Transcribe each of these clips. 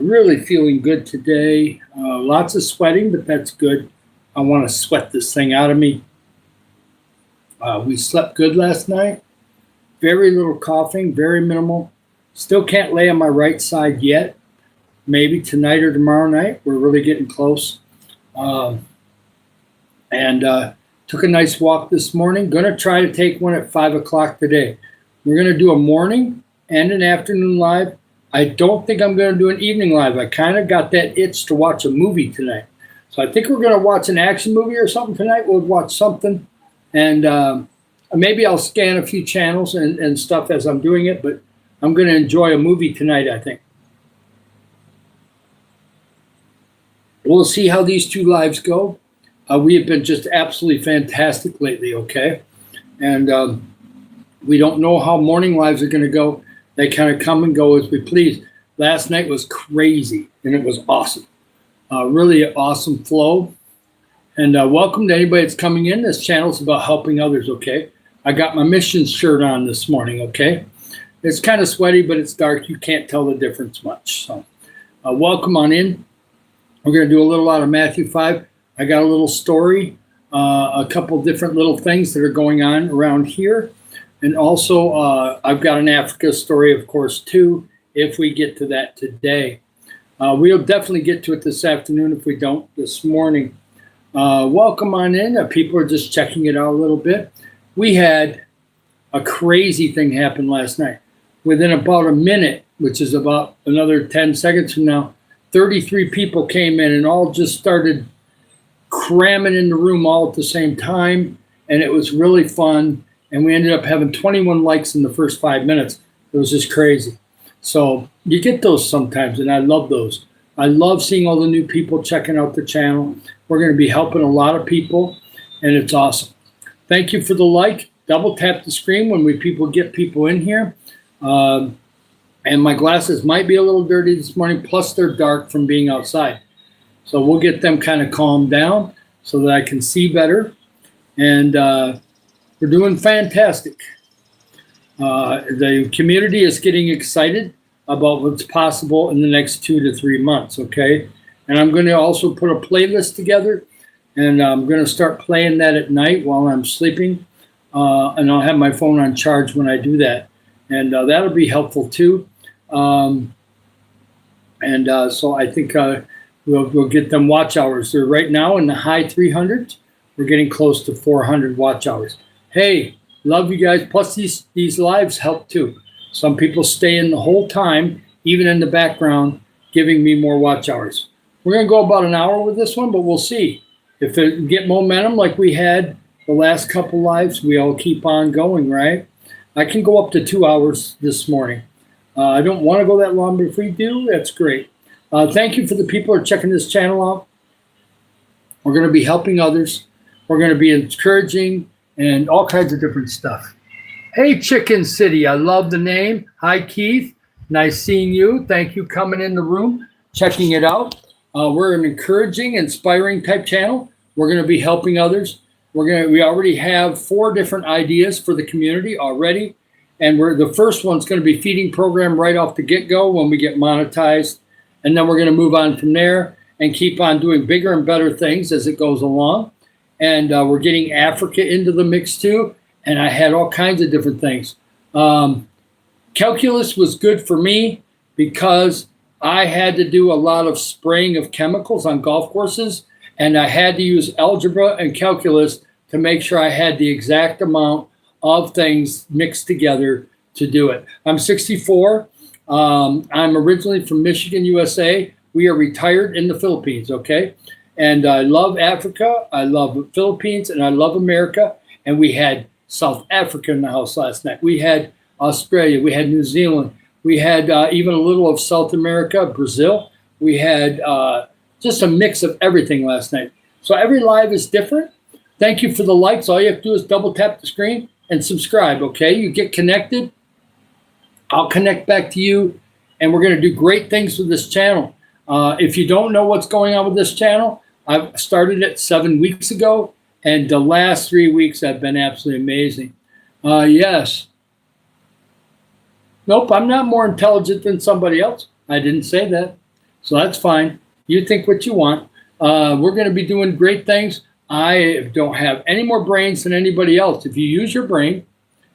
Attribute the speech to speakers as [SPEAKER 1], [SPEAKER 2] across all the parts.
[SPEAKER 1] Really feeling good today. Lots of sweating, but that's good. I want to sweat this thing out of me. We slept good last night. Very little coughing, very minimal. Still can't lay on my right side yet. Maybe tonight or tomorrow night. We're really getting close. And took a nice walk this morning. Going to try to take one at 5 o'clock today. We're going to do a morning and an afternoon live. I don't think I'm going to do an evening live. I kind of got that itch to watch a movie tonight. So I think we're going to watch an action movie or something tonight. We'll watch something. And maybe I'll scan a few channels and stuff as I'm doing it. But I'm going to enjoy a movie tonight, I think. We'll see how these two lives go. We have been just absolutely fantastic lately, okay? And we don't know how morning lives are going to go. They kind of come and go as we please. Last night was crazy, and it was awesome. Really an awesome flow. And welcome to anybody that's coming in. This channel is about helping others, okay? I got my missions shirt on this morning, okay? It's kind of sweaty, but it's dark. You can't tell the difference much. So welcome on in. We're going to do a little out of Matthew 5. I got a little story, a couple different little things that are going on around here. And also, I've got an Africa story, of course, too, if we get to that today. We'll definitely get to it this afternoon if we don't this morning. Welcome on in. People are just checking it out a little bit. We had a crazy thing happen last night. Within about a minute, which is about another 10 seconds from now, 33 people came in and all just started cramming in the room all at the same time. And it was really fun. And we ended up having 21 likes in the first 5 minutes. It was just crazy. So you get those sometimes, and I love those. I love seeing all the new people checking out the channel. We're going to be helping a lot of people, and it's awesome. Thank you for the like. Double tap the screen when people get people in here. And my glasses might be a little dirty this morning, plus they're dark from being outside. So we'll get them kind of calmed down so that I can see better. And we're doing fantastic. The community is getting excited about what's possible in the next 2 to 3 months, okay? And I'm going to also put a playlist together, and I'm going to start playing that at night while I'm sleeping. And I'll have my phone on charge when I do that. And that'll be helpful too. So I think we'll get them watch hours. They're right now in the high 300s. We're getting close to 400 watch hours. Hey, love you guys. Plus, these lives help too. Some people stay in the whole time, even in the background, giving me more watch hours. We're going to go about an hour with this one, but we'll see. If it get momentum like we had the last couple lives, we all keep on going, right? I can go up to 2 hours this morning. I don't want to go that long, but if we do, that's great. Thank you for the people who are checking this channel out. We're going to be helping others. We're going to be encouraging and all kinds of different stuff. Hey, Chicken City. I love the name. Hi, Keith. Nice seeing you. Thank you coming in the room, checking it out. We're an encouraging, inspiring type channel. We're going to be helping others. We already have 4 different ideas for the community already. And the first one's going to be feeding program right off the get-go when we get monetized. And then we're going to move on from there and keep on doing bigger and better things as it goes along. And we're getting Africa into the mix too. And I had all kinds of different things. Calculus was good for me because I had to do a lot of spraying of chemicals on golf courses. And I had to use algebra and calculus to make sure I had the exact amount of things mixed together to do it. I'm 64. I'm originally from Michigan, USA. We are retired in the Philippines, okay? And I love Africa, I love the Philippines, and I love America. And we had South Africa in the house last night. We had Australia, we had New Zealand. We had even a little of South America, Brazil. We had just a mix of everything last night. So every live is different. Thank you for the likes. All you have to do is double tap the screen and subscribe, okay? You get connected. I'll connect back to you, and we're going to do great things with this channel. If you don't know what's going on with this channel, I've started it 7 weeks ago, and the last 3 weeks have been absolutely amazing. Yes. Nope, I'm not more intelligent than somebody else. I didn't say that. So that's fine. You think what you want. We're going to be doing great things. I don't have any more brains than anybody else. If you use your brain,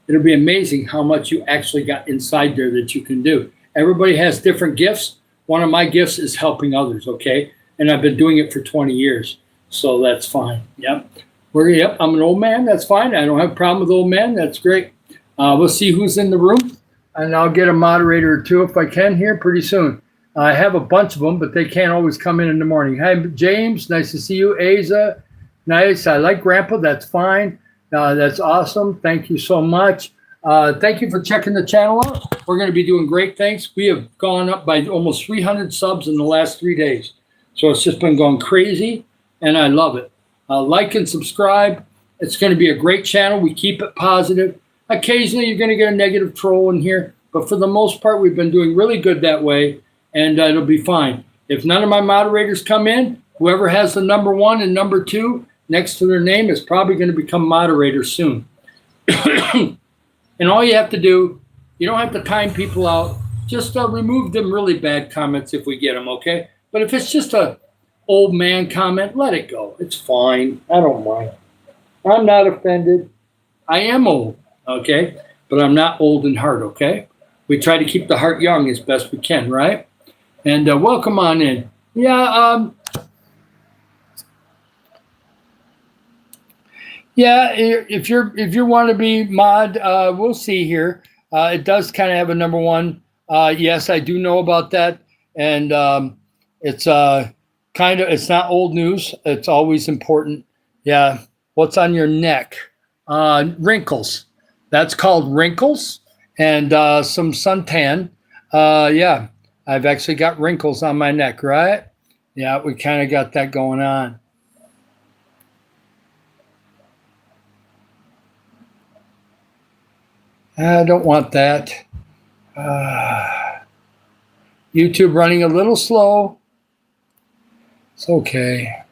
[SPEAKER 1] it'll be amazing how much you actually got inside there that you can do. Everybody has different gifts. One of my gifts is helping others, okay? And I've been doing it for 20 years. So that's fine. Yep. Yep, I'm an old man. That's fine. I don't have a problem with old men. That's great. We'll see who's in the room. And I'll get a moderator or two if I can here pretty soon. I have a bunch of them, but they can't always come in the morning. Hi, James. Nice to see you. Asa. Nice. I like Grandpa. That's fine. That's awesome. Thank you so much. Thank you for checking the channel out. We're going to be doing great things. We have gone up by almost 300 subs in the last 3 days. So it's just been going crazy, and I love it. Like and subscribe. It's going to be a great channel. We keep it positive. Occasionally, you're going to get a negative troll in here, but for the most part, we've been doing really good that way, and it'll be fine. If none of my moderators come in, whoever has the number 1 and number 2 next to their name is probably going to become moderator soon. And all you have to do, you don't have to time people out. Just remove them really bad comments if we get them, okay? But if it's just a old man comment, let it go. It's fine. I don't mind. I'm not offended. I am old, okay? But I'm not old in heart, okay? We try to keep the heart young as best we can, right? And welcome on in. Yeah, if you want to be mod, we'll see here. It does kind of have a number 1. Yes, I do know about that, and it's it's not old news. It's always important. Yeah, what's on your neck? Wrinkles. That's called wrinkles, and some suntan. Yeah, I've actually got wrinkles on my neck, right? Yeah, we kind of got that going on. I don't want that. YouTube running a little slow. It's okay.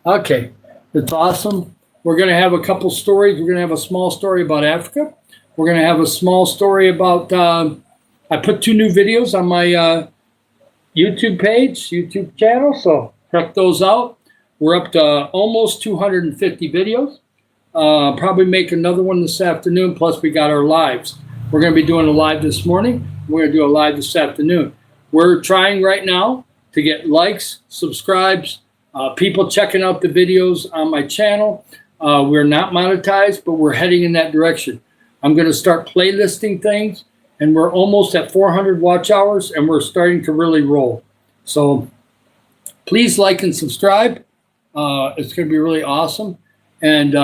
[SPEAKER 1] Okay, it's awesome. We're going to have a couple stories. We're going to have a small story about Africa. We're going to have a small story about, I put 2 new videos on my YouTube page, YouTube channel, so check those out. We're up to almost 250 videos. Probably make another one this afternoon, plus we got our lives. We're going to be doing a live this morning. We're going to do a live this afternoon. We're trying right now to get likes, subscribes, people checking out the videos on my channel. We're not monetized, but we're heading in that direction. I'm going to start playlisting things, and we're almost at 400 watch hours, and we're starting to really roll. So please like and subscribe. It's going to be really awesome. And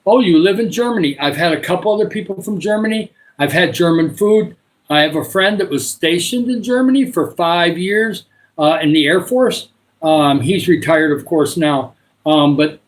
[SPEAKER 1] oh, you live in Germany. I've had a couple other people from Germany. I've had German food. I have a friend that was stationed in Germany for 5 years in the Air Force. He's retired, of course, now. But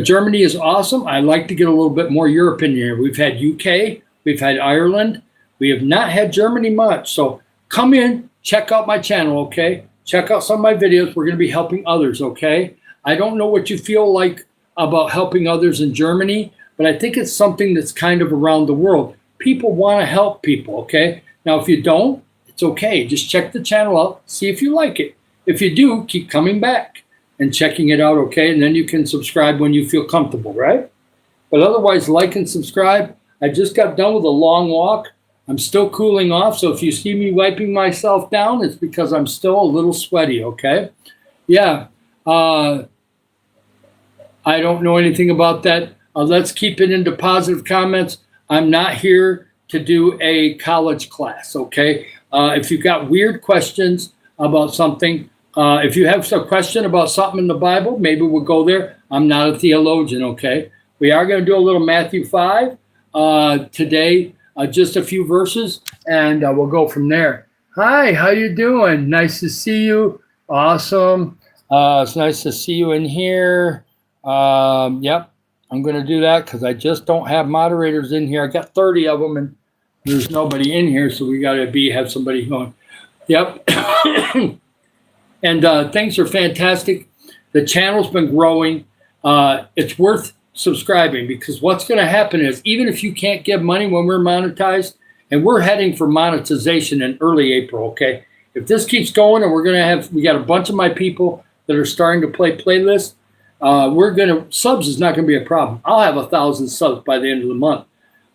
[SPEAKER 1] Germany is awesome. I like to get a little bit more Europe in here. We've had UK. We've had Ireland. We have not had Germany much. So come in, check out my channel, okay? Check out some of my videos. We're going to be helping others, okay? I don't know what you feel like about helping others in Germany, but I think it's something that's kind of around the world. People want to help people, okay? Now, if you don't, it's okay. Just check the channel out, see if you like it. If you do, keep coming back and checking it out, okay? And then you can subscribe when you feel comfortable, right? But otherwise, like and subscribe. I just got done with a long walk. I'm still cooling off, so if you see me wiping myself down, it's because I'm still a little sweaty, okay? Yeah. I don't know anything about that. Let's keep it into positive comments. I'm not here to do a college class, okay? If you've got weird questions about something, if you have a question about something in the Bible, maybe we'll go there. I'm not a theologian, okay? We are going to do a little Matthew 5 today, just a few verses, and we'll go from there. Hi, how you doing? Nice to see you. Awesome. It's nice to see you in here. Yep, I'm going to do that because I just don't have moderators in here. I got 30 of them, and there's nobody in here, so we got to have somebody going. Yep. And things are fantastic. The channel's been growing. It's worth subscribing because what's going to happen is even if you can't give money when we're monetized, and we're heading for monetization in early April, okay? If this keeps going, and we got a bunch of my people that are starting to play playlists, subs is not going to be a problem. I'll have 1,000 subs by the end of the month.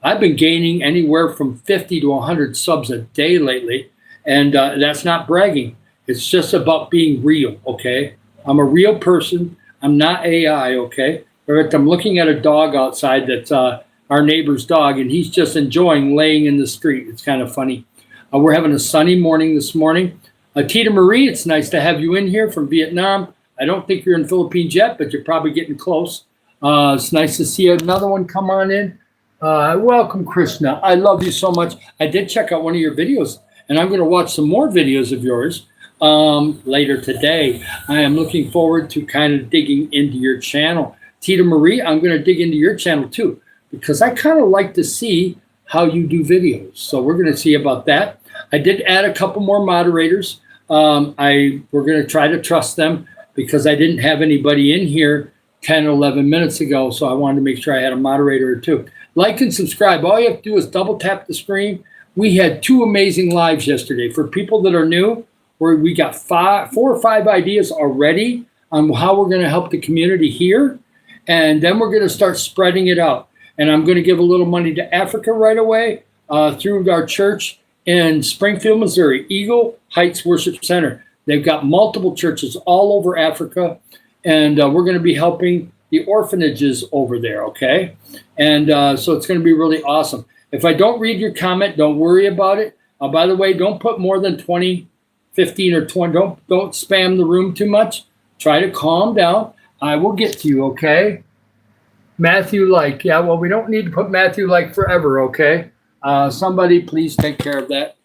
[SPEAKER 1] I've been gaining anywhere from 50 to 100 subs a day lately, and that's not bragging. It's just about being real, okay? I'm a real person. I'm not AI, okay? In fact, I'm looking at a dog outside that's our neighbor's dog, and he's just enjoying laying in the street. It's kind of funny. We're having a sunny morning this morning. Tita Marie, it's nice to have you in here from Vietnam. I don't think you're in Philippines yet, but you're probably getting close. It's nice to see another one come on in. Welcome, Krishna. I love you so much. I did check out one of your videos, and I'm going to watch some more videos of yours later today. I am looking forward to kind of digging into your channel. Tita Marie, I'm going to dig into your channel too, because I kind of like to see how you do videos. So we're going to see about that. I did add a couple more moderators. We're going to try to trust them because I didn't have anybody in here 10 or 11 minutes ago, so I wanted to make sure I had a moderator or two. Like and subscribe. All you have to do is double tap the screen. We had 2 amazing lives yesterday. For people that are new, where we got 4 or 5 ideas already on how we're going to help the community here, and then we're going to start spreading it out. And I'm going to give a little money to Africa right away through our church in Springfield, Missouri, Eagle Heights Worship Center. They've got multiple churches all over Africa, and we're going to be helping the orphanages over there, okay? And so it's going to be really awesome. If I don't read your comment, don't worry about it. By the way, don't put more than 20, 15, or 20. Don't spam the room too much. Try to calm down. I will get to you, okay? Matthew Like. Yeah, well, we don't need to put Matthew Like forever, okay? Somebody please take care of that.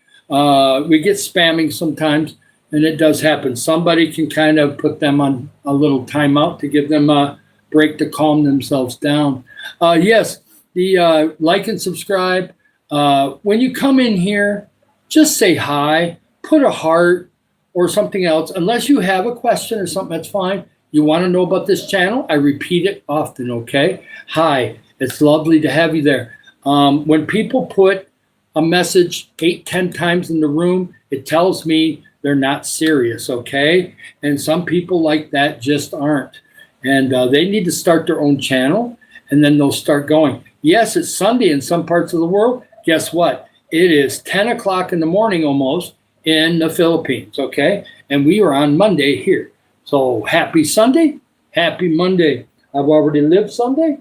[SPEAKER 1] We get spamming sometimes, and it does happen. Somebody can kind of put them on a little timeout to give them a break to calm themselves down. Yes, the like and subscribe. When you come in here, just say hi, put a heart or something else. Unless you have a question or something, that's fine. You want to know about this channel? I repeat it often, okay? Hi, it's lovely to have you there. When people put a message 8, 10 times in the room, it tells me they're not serious, okay? And some people like that just aren't. And they need to start their own channel, and then they'll start going. Yes, it's Sunday in some parts of the world. Guess what? It is 10 o'clock in the morning almost in the Philippines, okay? And we are on Monday here. So happy Sunday, happy Monday. I've already lived Sunday,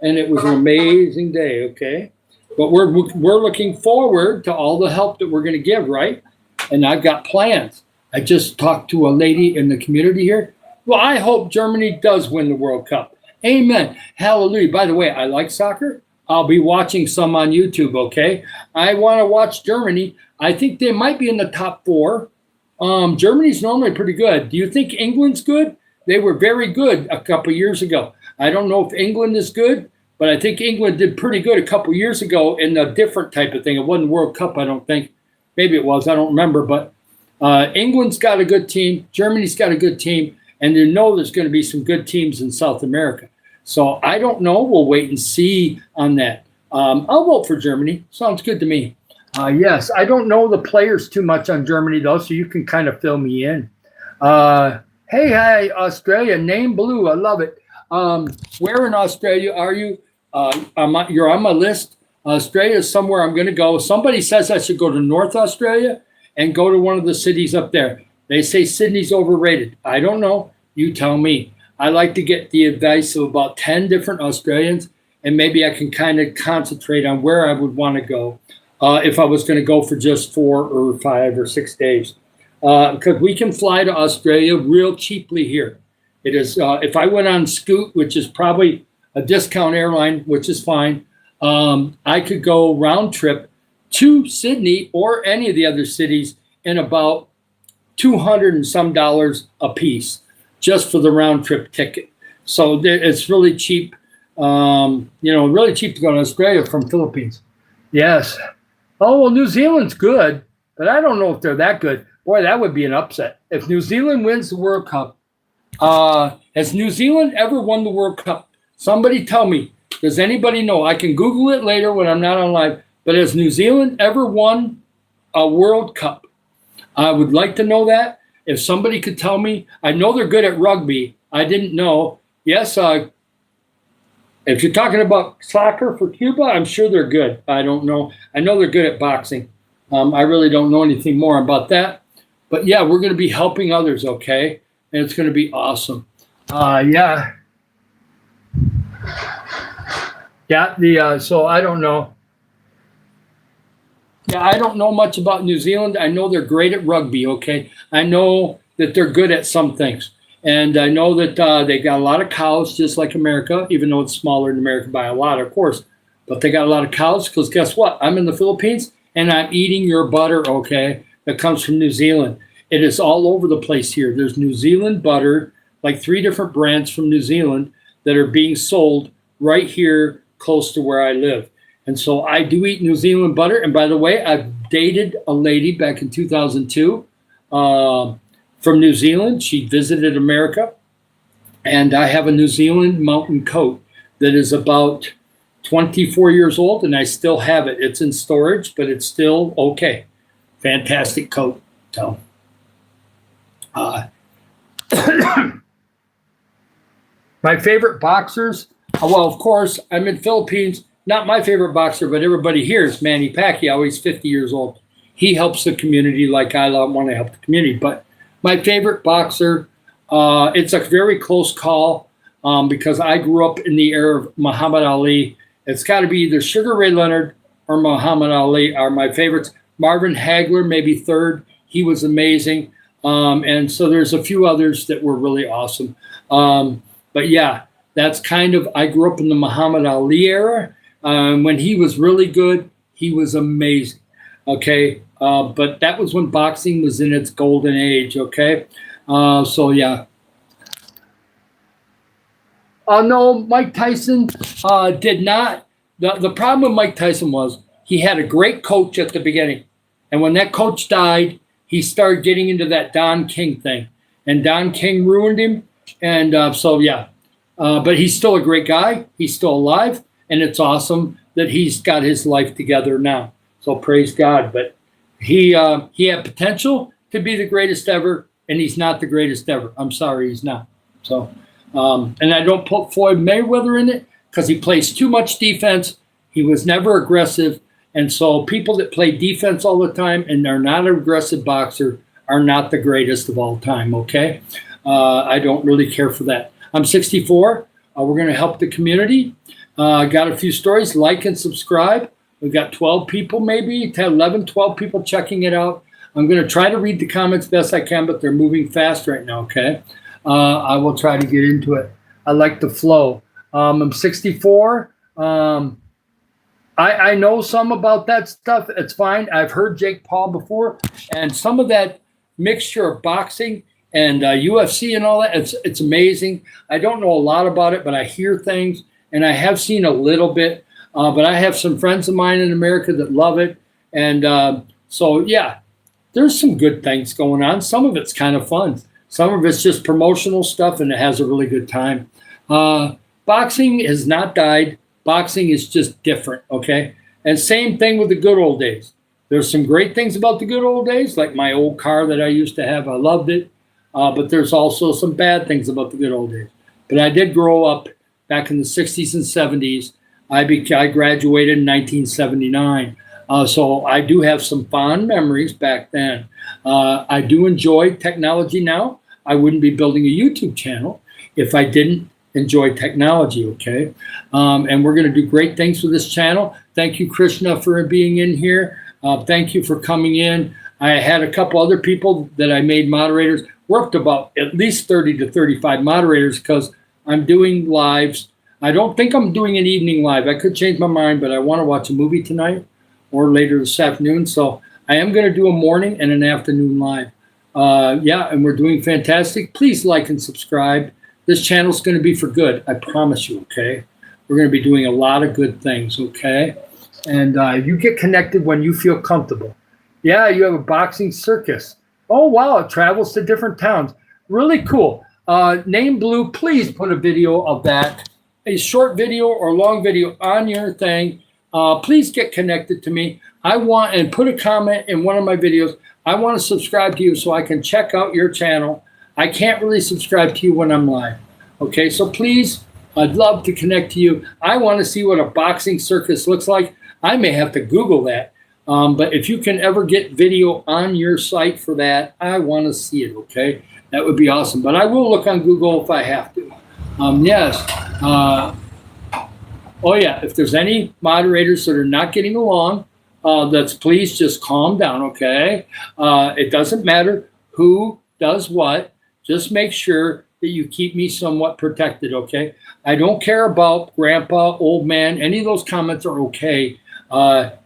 [SPEAKER 1] and it was an amazing day, okay? But we're looking forward to all the help that we're going to give, right? And I've got plans. I just talked to a lady in the community here. Well, I hope Germany does win the World Cup. Amen. Hallelujah. By the way, I like soccer. I'll be watching some on YouTube, okay? I want to watch Germany. I think they might be in the top 4. Germany's normally pretty good. Do you think England's good? They were very good a couple years ago. I don't know if England is good, but I think England did pretty good a couple years ago in a different type of thing. It wasn't World Cup, I don't think. Maybe it was. I don't remember. But England's got a good team. Germany's got a good team. And you know there's going to be some good teams in South America. So I don't know. We'll wait and see on that. I'll vote for Germany. Sounds good to me. Yes, I don't know the players too much on Germany, though, so you can kind of fill me in. Hey, Australia, name blue. I love it. Where in Australia are you? You're on my list. Australia is somewhere I'm going to go. Somebody says I should go to North Australia and go to one of the cities up there. They say Sydney's overrated. I don't know. You tell me. I like to get the advice of about 10 different Australians, and maybe I can kind of concentrate on where I would want to go if I was going to go for just 4 or 5 or 6 days. Because we can fly to Australia real cheaply here. It is if I went on Scoot, which is probably a discount airline, which is fine, I could go round trip to Sydney or any of the other cities in about $200 and some a piece just for the round trip ticket. So it's really cheap, really cheap to go to Australia from Philippines. Yes. Oh, well, New Zealand's good, but I don't know if they're that good. Boy, that would be an upset. If New Zealand wins the World Cup, has New Zealand ever won the World Cup? Somebody tell me. Does anybody know? I can Google it later when I'm not on live. But has New Zealand ever won a World Cup? I would like to know that. If somebody could tell me, I know they're good at rugby. I didn't know. Yes, if you're talking about soccer for Cuba, I'm sure they're good. I don't know. I know they're good at boxing. I really don't know anything more about that. But yeah, we're going to be helping others, okay? And it's going to be awesome. Yeah. Yeah, so I don't know. Yeah, I don't know much about New Zealand. I know they're great at rugby, okay? I know that they're good at some things. And I know that they got a lot of cows, just like America, even though it's smaller than America by a lot, of course. But they got a lot of cows because guess what? I'm in the Philippines and I'm eating your butter, okay, that comes from New Zealand. It is all over the place here. There's New Zealand butter, like 3 different brands from New Zealand that are being sold right here close to where I live. And so I do eat New Zealand butter. And by the way, I've dated a lady back in 2002 from New Zealand. She visited America. And I have a New Zealand mountain coat that is about 24 years old, and I still have it. It's in storage, but it's still okay. Fantastic coat. So, my favorite boxers, well, of course, I'm in Philippines. Not my favorite boxer, but everybody here is Manny Pacquiao. He's 50 years old. He helps the community like I want to help the community. But my favorite boxer, it's a very close call because I grew up in the era of Muhammad Ali. It's got to be either Sugar Ray Leonard or Muhammad Ali are my favorites. Marvin Hagler, maybe third. He was amazing. And so there's a few others that were really awesome. But yeah, that's kind of, I grew up in the Muhammad Ali era. When he was really good, he was amazing. Okay. But that was when boxing was in its golden age. Okay. So yeah. No, Mike Tyson did not. The problem with Mike Tyson was he had a great coach at the beginning. And when that coach died, he started getting into that Don King thing. And Don King ruined him. And so, yeah. But he's still a great guy. He's still alive. And it's awesome that he's got his life together now. So praise God. But he had potential to be the greatest ever. And he's not the greatest ever. I'm sorry, he's not. So, and I don't put Floyd Mayweather in it because he plays too much defense. He was never aggressive. And so people that play defense all the time and are not an aggressive boxer are not the greatest of all time, okay? I don't really care for that. I'm 64. We're going to help the community. Got a few stories. Like and subscribe. We've got 12 people, maybe 10, 11, 12 people checking it out. I'm going to try to read the comments best I can, but they're moving fast right now, okay? I will try to get into it. I like the flow. I'm 64. I know some about that stuff. It's fine. I've heard Jake Paul before, and some of that mixture of boxing and UFC and all that, it's amazing. I don't know a lot about it, but I hear things, and I have seen a little bit. But I have some friends of mine in America that love it. And so, yeah, there's some good things going on. Some of it's kind of fun. Some of it's just promotional stuff, and it has a really good time. Boxing has not died. Boxing is just different, okay? And same thing with the good old days. There's some great things about the good old days, like my old car that I used to have. I loved it. But there's also some bad things about the good old days. But I did grow up back in the 60s and 70s. I graduated in 1979. So I do have some fond memories back then. I do enjoy technology now. I wouldn't be building a YouTube channel if I didn't enjoy technology, okay? And we're going to do great things with this channel. Thank you, Krishna, for being in here. Thank you for coming in. I had a couple other people that I made moderators. We're up to about at least 30 to 35 moderators because I'm doing lives. I don't think I'm doing an evening live. I could change my mind, but I want to watch a movie tonight or later this afternoon. So I am going to do a morning and an afternoon live. Yeah, and we're doing fantastic. Please like and subscribe. This channel is going to be for good. I promise you, okay? We're going to be doing a lot of good things, okay? And you get connected when you feel comfortable. Yeah, you have a boxing circus. Oh, wow, it travels to different towns. Really cool. Name Blue, please put a video of that, a short video or long video on your thing. Please get connected to me. I want, and put a comment in one of my videos. I want to subscribe to you so I can check out your channel. I can't really subscribe to you when I'm live. Okay, so please, I'd love to connect to you. I want to see what a boxing circus looks like. I may have to Google that. But if you can ever get video on your site for that, I want to see it, okay? That would be awesome. But I will look on Google if I have to. Yes. Oh, yeah. If there's any moderators that are not getting along, let's please just calm down, okay? It doesn't matter who does what. Just make sure that you keep me somewhat protected, okay? I don't care about grandpa, old man. Any of those comments are okay.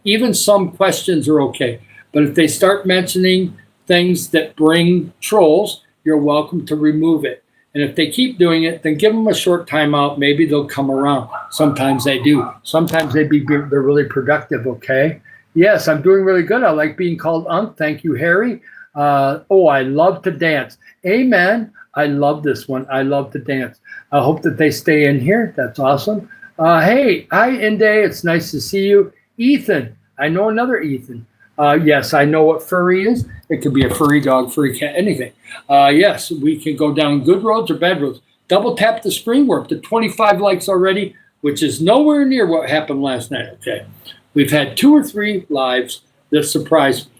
[SPEAKER 1] Even some questions are okay. But if they start mentioning things that bring trolls, you're welcome to remove it. And if they keep doing it, then give them a short timeout. Maybe they'll come around. Sometimes they do. Sometimes they're really productive, okay? Yes, I'm doing really good. I like being called Unc. Thank you, Harry. I love to dance. Amen. I love this one. I love to dance. I hope that they stay in here. That's awesome. Hey, hi, Inde. It's nice to see you. Ethan. I know another Ethan. Yes, I know what furry is. It could be a furry dog, furry cat, anything. Yes, we can go down good roads or bad roads. Double tap the screen. We're up to 25 likes already, which is nowhere near what happened last night, okay? We've had 2 or 3 lives that surprised me.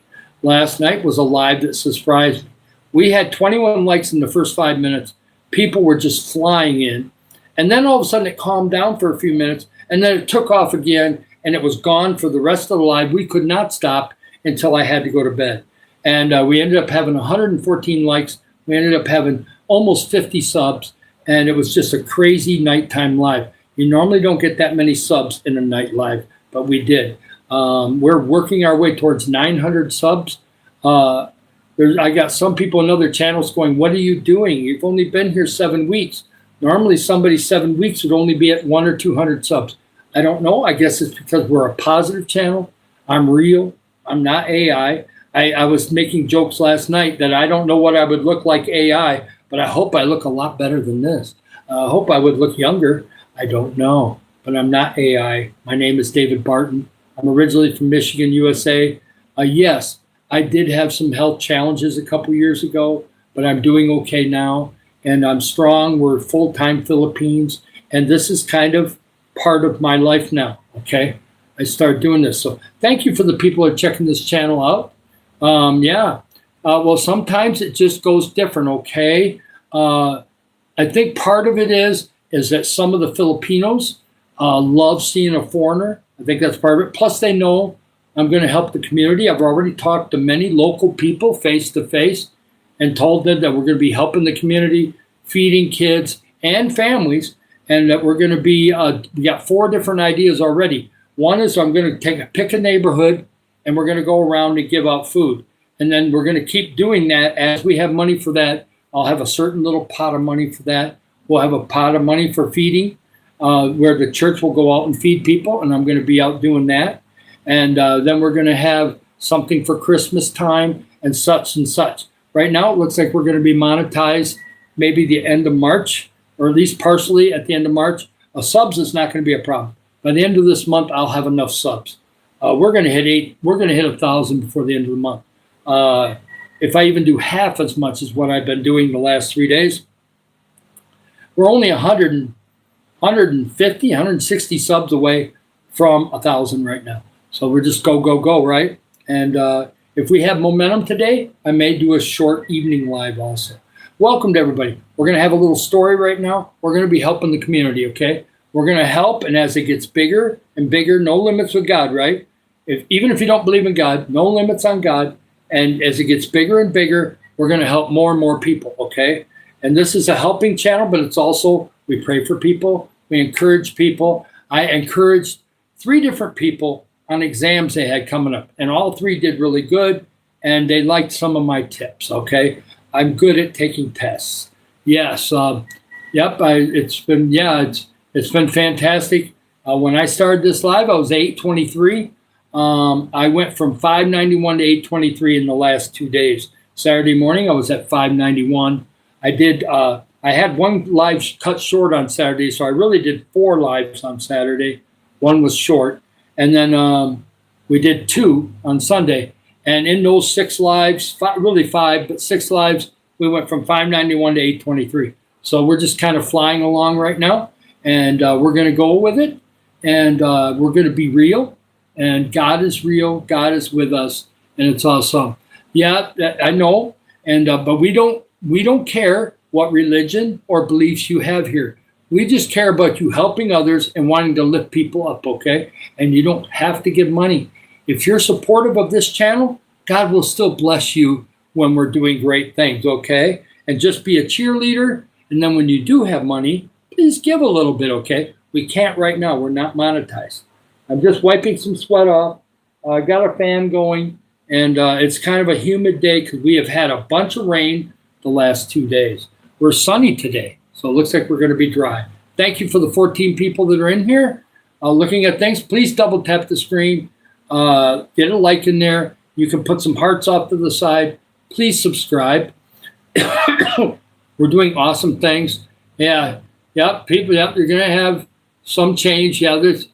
[SPEAKER 1] Last night was a live that surprised me. We had 21 likes in the first 5 minutes. People were just flying in. And then all of a sudden it calmed down for a few minutes, and then it took off again, and it was gone for the rest of the live. We could not stop until I had to go to bed. And we ended up having 114 likes. We ended up having almost 50 subs, and it was just a crazy nighttime live. You normally don't get that many subs in a night live, but we did. We're working our way towards 900 subs. I got some people in other channels going, what are you doing? You've only been here 7 weeks. Normally somebody 7 weeks would only be at 100 or 200 subs. I don't know. I guess it's because we're a positive channel. I'm real. I'm not AI. I was making jokes last night that I don't know what I would look like AI, but I hope I look a lot better than this. I hope I would look younger. I don't know, but I'm not AI. My name is David Barton. I'm originally from Michigan, USA. Yes, I did have some health challenges a couple years ago, but I'm doing okay now, and I'm strong. We're full-time Philippines, and this is kind of part of my life now, okay? I started doing this. So thank you for the people who are checking this channel out. Well, sometimes it just goes different, okay? I think part of it is that some of the Filipinos love seeing a foreigner. I think that's part of it. Plus, they know I'm going to help the community. I've already talked to many local people face to face and told them that we're going to be helping the community, feeding kids and families, and that we're going to be, we got 4 different ideas already. One is I'm going to pick a neighborhood, and we're going to go around and give out food. And then we're going to keep doing that. As we have money for that, I'll have a certain little pot of money for that. We'll have a pot of money for feeding, where the church will go out and feed people, and I'm going to be out doing that. And then we're going to have something for Christmas time and such and such. Right now, it looks like we're going to be monetized maybe the end of March, or at least partially at the end of March. Subs is not going to be a problem. By the end of this month, I'll have enough subs. We're going to hit 1,000 before the end of the month. If I even do half as much as what I've been doing the last 3 days, we're only 150, 160 subs away from 1,000 right now. So we're just go, go, go, right? And if we have momentum today, I may do a short evening live also. Welcome to everybody. We're going to have a little story right now. We're going to be helping the community, okay? We're going to help, and as it gets bigger and bigger, no limits with God, right? Even if you don't believe in God, no limits on God. And as it gets bigger and bigger, we're going to help more and more people, okay? And this is a helping channel, but it's also, we pray for people. We encourage people. I encouraged 3 different people on exams they had coming up, and all 3 did really good, and they liked some of my tips, okay? I'm good at taking tests. Yes, yep, it's been fantastic. When I started this live, I was 823. I went from 591 to 823 in the last 2 days. Saturday morning, I was at 591. I had 1 live cut short on Saturday, so I really did 4 lives on Saturday. 1 was short. And then We did 2 on Sunday. And in those 6 lives, really 5, but 6 lives, we went from 591 to 823. So we're just kind of flying along right now. And we're going to go with it. And we're going to be real. And God is real. God is with us. And it's awesome. Yeah, I know. And but we don't care what religion or beliefs you have here. We just care about you helping others and wanting to lift people up, okay? And you don't have to give money. If you're supportive of this channel, God will still bless you when we're doing great things, okay? And just be a cheerleader. And then when you do have money, please give a little bit, okay? We can't right now. We're not monetized. I'm just wiping some sweat off. I got a fan going. And it's kind of a humid day because we have had a bunch of rain the last 2 days. We're sunny today, so it looks like we're going to be dry. Thank you for the 14 people that are in here looking at things. Please double tap the screen. Get a like in there. You can put some hearts off to the side. Please subscribe. We're doing awesome things. Yeah, people, you're going to have some change. Yeah, it's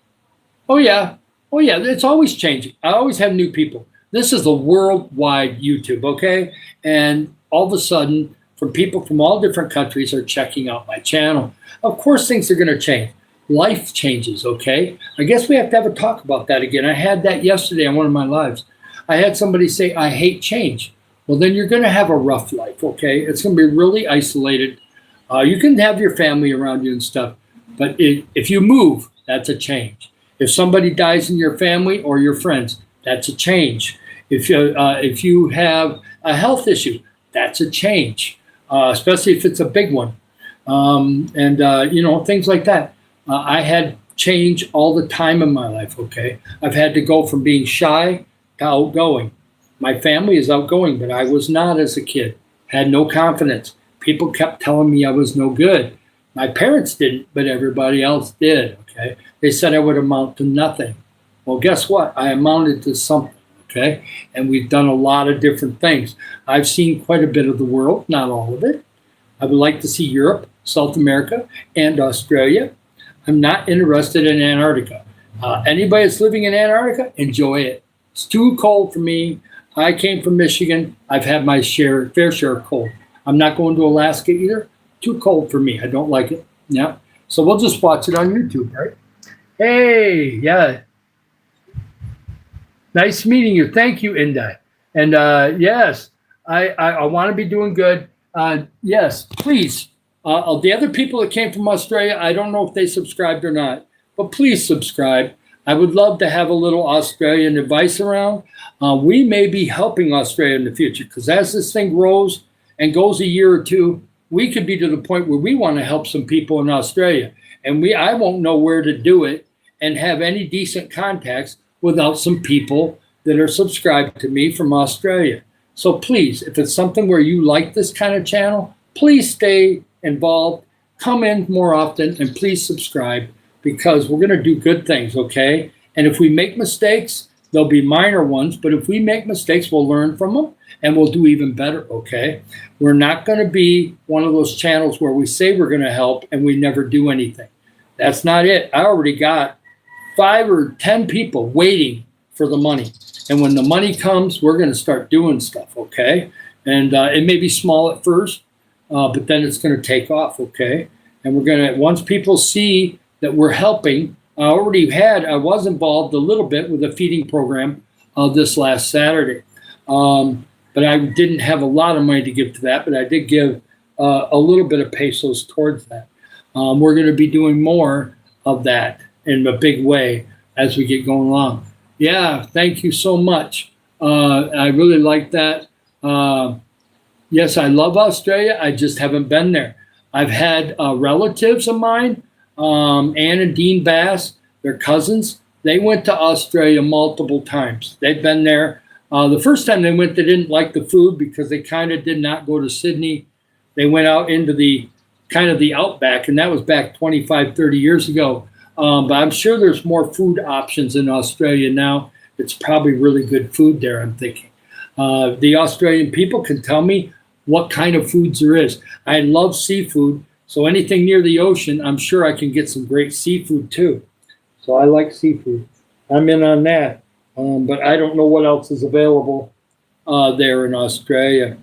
[SPEAKER 1] always changing. I always have new people. This is a worldwide YouTube, okay? And all of a sudden, from people from all different countries are checking out my channel. Of course, things are going to change. Life changes, okay? I guess we have to have a talk about that again. I had that yesterday on one of my lives. I had somebody say, I hate change. Well, then you're going to have a rough life, okay? It's going to be really isolated. You can have your family around you and stuff, but if you move, that's a change. If somebody dies in your family or your friends, that's a change. If you have a health issue, that's a change, especially if it's a big one. Things like that. I had change all the time in my life, okay? I've had to go from being shy to outgoing. My family is outgoing, but I was not as a kid. Had no confidence. People kept telling me I was no good. My parents didn't, but everybody else did, okay? They said I would amount to nothing. Well, guess what? I amounted to something, okay? And we've done a lot of different things. I've seen quite a bit of the world, not all of it. I would like to see Europe, South America, and Australia. I'm not interested in Antarctica. Anybody that's living in Antarctica, enjoy it. It's too cold for me. I came from Michigan. I've had my fair share of cold. I'm not going to Alaska either. Too cold for me. I don't like it. Yeah. So we'll just watch it on YouTube, right? Hey, yeah. Nice meeting you. Thank you, Inda. And yes, I want to be doing good. Yes, please. The other people that came from Australia, I don't know if they subscribed or not, but please subscribe. I would love to have a little Australian advice around. We may be helping Australia in the future because as this thing grows and goes a year or two, we could be to the point where we want to help some people in Australia. And I won't know where to do it and have any decent contacts without some people that are subscribed to me from Australia. So please, if it's something where you like this kind of channel, please stay involved, come in more often, and please subscribe because we're going to do good things, okay? And if we make mistakes, there'll be minor ones, but if we make mistakes, we'll learn from them and we'll do even better, okay? We're not going to be one of those channels where we say we're going to help and we never do anything. That's not it. I already got 5 or 10 people waiting for the money. And when the money comes, we're going to start doing stuff, okay? And it may be small at first, but then it's going to take off, okay? And we're going to, once people see that we're helping, I was involved a little bit with a feeding program this last Saturday. But I didn't have a lot of money to give to that, but I did give a little bit of pesos towards that. We're going to be doing more of that in a big way as we get going along. Yeah, thank you so much. I really like that. Yes, I love Australia. I just haven't been there. I've had relatives of mine, Ann and Dean Bass, their cousins. They went to Australia multiple times. They've been there. The first time they went, they didn't like the food because they kind of did not go to Sydney. They went out into the kind of the outback, and that was back 25, 30 years ago. But I'm sure there's more food options in Australia now. It's probably really good food there, I'm thinking. The Australian people can tell me what kind of foods there is. I love seafood, so anything near the ocean, I'm sure I can get some great seafood too. So I like seafood. I'm in on that. But I don't know what else is available there in Australia.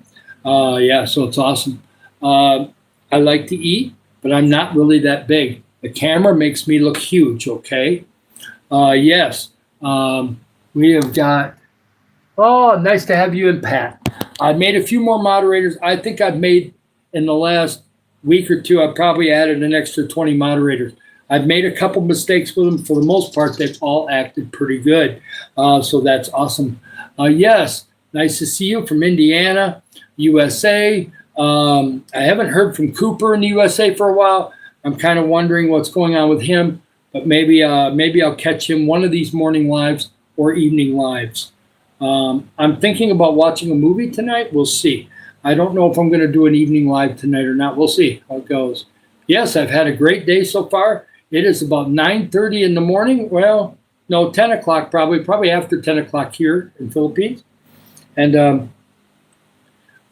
[SPEAKER 1] Yeah, so it's awesome. I like to eat, but I'm not really that big. The camera makes me look huge, okay? Yes, we have got, oh, nice to have you in, Pat. I made a few more moderators. I think I've made, in the last week or two, I've probably added an extra 20 moderators. I've made a couple mistakes with them. For the most part, they've all acted pretty good. So that's awesome. Yes, nice to see you from Indiana, USA. I haven't heard from Cooper in the USA for a while. I'm kind of wondering what's going on with him, but maybe I'll catch him one of these morning lives or evening lives. I'm thinking about watching a movie tonight. We'll see. I don't know if I'm going to do an evening live tonight or not. We'll see how it goes. Yes, I've had a great day so far. It is about 9:30 in the morning. Well, no, 10 o'clock probably after 10 o'clock here in Philippines. And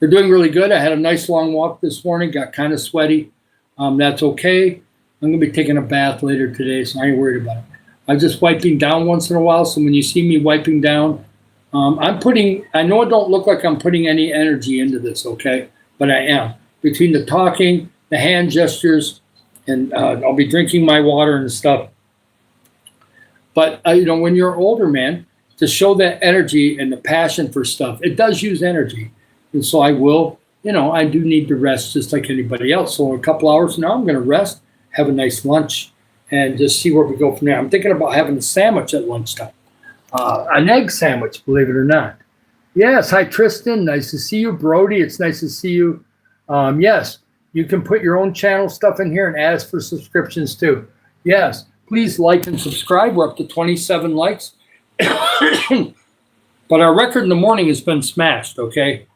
[SPEAKER 1] we're doing really good. I had a nice long walk this morning, got kind of sweaty. That's okay. I'm going to be taking a bath later today, so I ain't worried about it. I'm just wiping down once in a while, so when you see me wiping down, I know it don't look like I'm putting any energy into this, okay? But I am. Between the talking, the hand gestures, and I'll be drinking my water and stuff. But, when you're older, man, to show that energy and the passion for stuff, it does use energy. And so I will, I do need to rest just like anybody else. So in a couple hours from now, I'm going to rest, have a nice lunch, and just see where we go from there. I'm thinking about having a sandwich at lunchtime. An egg sandwich, believe it or not. Yes, hi, Tristan. Nice to see you. Brody, it's nice to see you. Yes, you can put your own channel stuff in here and ask for subscriptions too. Yes, please like and subscribe. We're up to 27 likes. But our record in the morning has been smashed, okay?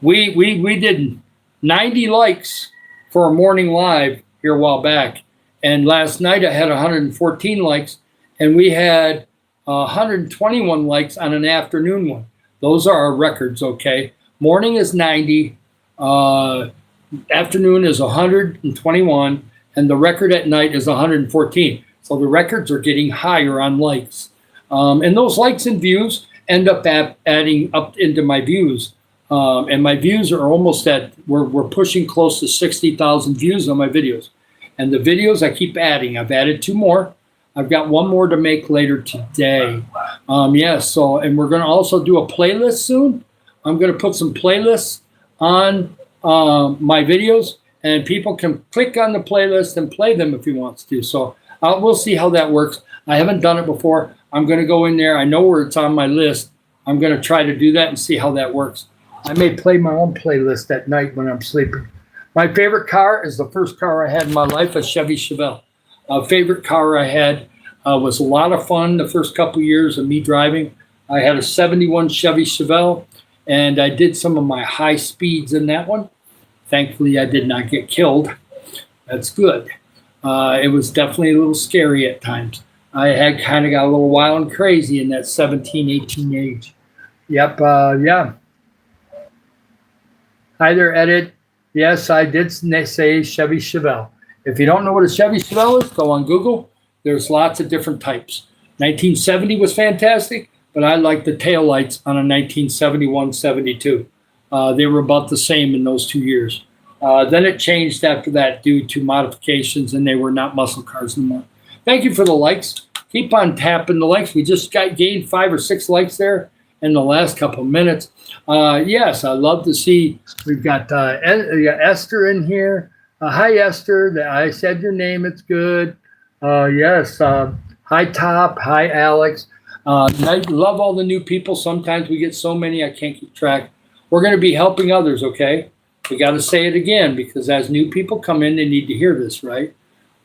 [SPEAKER 1] We did 90 likes for a morning live here a while back. And last night I had 114 likes, and we had 121 likes on an afternoon one. Those are our records, okay? Morning is 90, afternoon is 121, and the record at night is 114. So the records are getting higher on likes. And those likes and views end up adding up into my views. And my views are almost we're pushing close to 60,000 views on my videos. And the videos I keep adding. I've added 2 more. I've got 1 more to make later today. Yes, so, and we're going to also do a playlist soon. I'm going to put some playlists on my videos, and people can click on the playlist and play them if he wants to. So we'll see how that works. I haven't done it before. I'm going to go in there. I know where it's on my list. I'm going to try to do that and see how that works. I may play my own playlist at night when I'm sleeping. My favorite car is the first car I had in my life, a Chevy Chevelle. Favorite car I had was a lot of fun the first couple years of me driving. I had a 71 Chevy Chevelle, and I did some of my high speeds in that one. Thankfully, I did not get killed. That's good. It was definitely a little scary at times. I had kind of got a little wild and crazy in that 17, 18 age. Yep, yeah. Hi there, Edit. Yes, I did say Chevy Chevelle. If you don't know what a Chevy Chevelle is, go on Google. There's lots of different types. 1970 was fantastic, but I like the taillights on a 1971, 72. They were about the same in those 2 years. Then it changed after that due to modifications, and they were not muscle cars anymore. Thank you for the likes. Keep on tapping the likes. We just gained 5 or 6 likes there in the last couple of minutes. Yes, I love to see we've got Esther in here. Hi, Esther. I said your name. It's good. Yes. Hi, Top. Hi, Alex. I love all the new people. Sometimes we get so many I can't keep track. We're going to be helping others, okay? We got to say it again because as new people come in, they need to hear this, right?